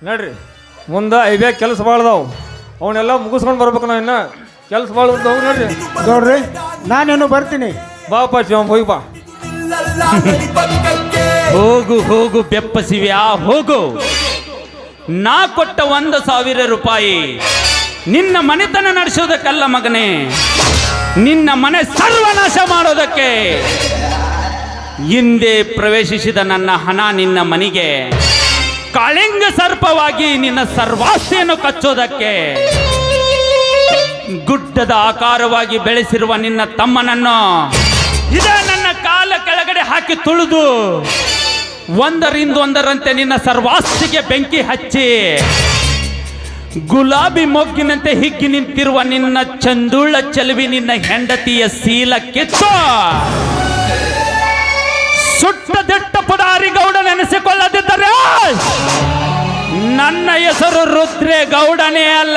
ನಡ್ರಿ, ಮುಂದೆ ಐಬ್ಯಾ ಕೆಲಸ ಭಾಳದಾವು, ಅವನ್ನೆಲ್ಲ ಮುಗಿಸ್ಕೊಂಡು ಬರ್ಬೇಕು. ನಾವು ಇನ್ನ ಕೆಲಸ ಭಾಳ ಹೋಗಿ ನೋಡ್ರಿ ಗೌಡ್ರಿ, ನಾನೇನು ಬರ್ತೀನಿ. ಬಾಪ ಶಿವ, ಹೋಗಿ ಬಾ. ಹೋಗು ಹೋಗು ಬೆಪ್ಪಸಿವ್ಯಾ, ಹೋಗು. ನಾ ಕೊಟ್ಟ 1,000 ರೂಪಾಯಿ ನಿನ್ನ ಮನೆತನ ನಡೆಸೋದಕ್ಕಲ್ಲ ಮಗನೇ, ನಿನ್ನ ಮನೆ ಸರ್ವನಾಶ ಮಾಡೋದಕ್ಕೆ. ಹಿಂದೆ ಪ್ರವೇಶಿಸಿದ ನನ್ನ ಹಣ ನಿನ್ನ ಮನೆಗೆ ಕಾಳಿಂಗ ಸರ್ಪವಾಗಿ ನಿನ್ನ ಸರ್ವಾಸ್ತಿಯನ್ನು ಕಚ್ಚೋದಕ್ಕೆ. ಗುಡ್ಡದ ಆಕಾರವಾಗಿ ಬೆಳೆಸಿರುವ ನಿನ್ನ ತಮ್ಮನನ್ನು ಇದೇ ನನ್ನ ಕಾಲ ಕೆಳಗಡೆ ಹಾಕಿ ತುಳಿದು ಒಂದರಿಂದೊಂದರಂತೆ ನಿನ್ನ ಸರ್ವಾಸ್ತಿಗೆ ಬೆಂಕಿ ಹಚ್ಚಿ ಗುಲಾಬಿ ಮೊಗ್ಗಿನಂತೆ ಹಿಗ್ಗಿ ನಿಂತಿರುವ ನಿನ್ನ ಚಂದುಳ್ಳ ಚೆಲುವಿ ನಿನ್ನ ಹೆಂಡತಿಯ ಶೀಲ ಕಿತ್ತು ಸುಟ್ಟ ದಿಟ್ಟ ಪುಡಾರಿ ಗೌಡ ನೆನೆಸಿಕೊಳ್ಳದಿದ್ದರೆ ನನ್ನ ಹೆಸರು ರುದ್ರೇಗೌಡನೇ ಅಲ್ಲ.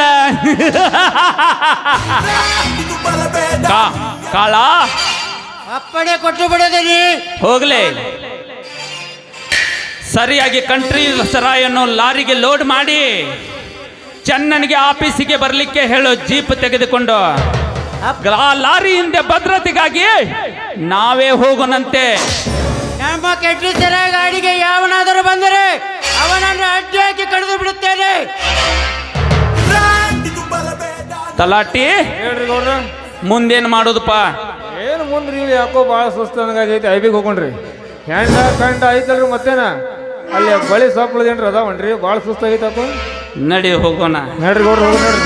ಕಾಳ ಅಪ್ಪಣೆ ಕೊಟ್ಟು ಬಿಡೋದಿರಿ. ಹೋಗ್ಲೇ, ಸರಿಯಾಗಿ ಕಂಟ್ರಿ ಸರಾಯನ್ನು ಲಾರಿಗೆ ಲೋಡ್ ಮಾಡಿ ಚನ್ನನಿಗೆ ಆಫೀಸಿಗೆ ಬರಲಿಕ್ಕೆ ಹೇಳೋ ಜೀಪ್ ತೆಗೆದುಕೊಂಡು ಆ ಲಾರಿ ಹಿಂದೆ ಭದ್ರತೆಗಾಗಿ ನಾವೇ ಹೋಗೋಣಂತೆ. ನಮ್ಮ ಕೆಟ್ಟಿ ಸರ ಗಾಡಿಗೆ ಯಾವನಾದರೂ ಬಂದರೆ ಅವನನ್ನು ಅಡ್ಡಿ ಹಾಕಿ ಕಡಿದು ಬಿಡುತ್ತೇನೆ. ತಲಾಟಿ ಹೇಳ್ರಿ ಗೌಡ್ರ, ಮುಂದೇನು ಮಾಡೋದಪ್ಪ? ಏನು ಮುಂದ್ರಿ ಯಾಕೋ ಭಾಳ ಸುಸ್ತು ಅನ್ನಂಗೈತಿ. ಐಬಿಗೆ ಹೋಗ್ಕೊಂಡ್ರಿ ಹೆಂಡ ಕಂಡ ಐತಲ್ರಿ ಮತ್ತೇನ ಅಲ್ಲಿ ಬಳಿ ಸೊಪ್ಪು ಏನ್ರಿ ಅದಾವನ್ರಿ ಭಾಳ ಸುಸ್ತಾಗೈತಪ್ಪ. ನಡಿ ಹೋಗೋಣ. ನಡ್ರಿ ಗೌಡ್ರ ಹೋಗಿ ನಡ್ರಿ.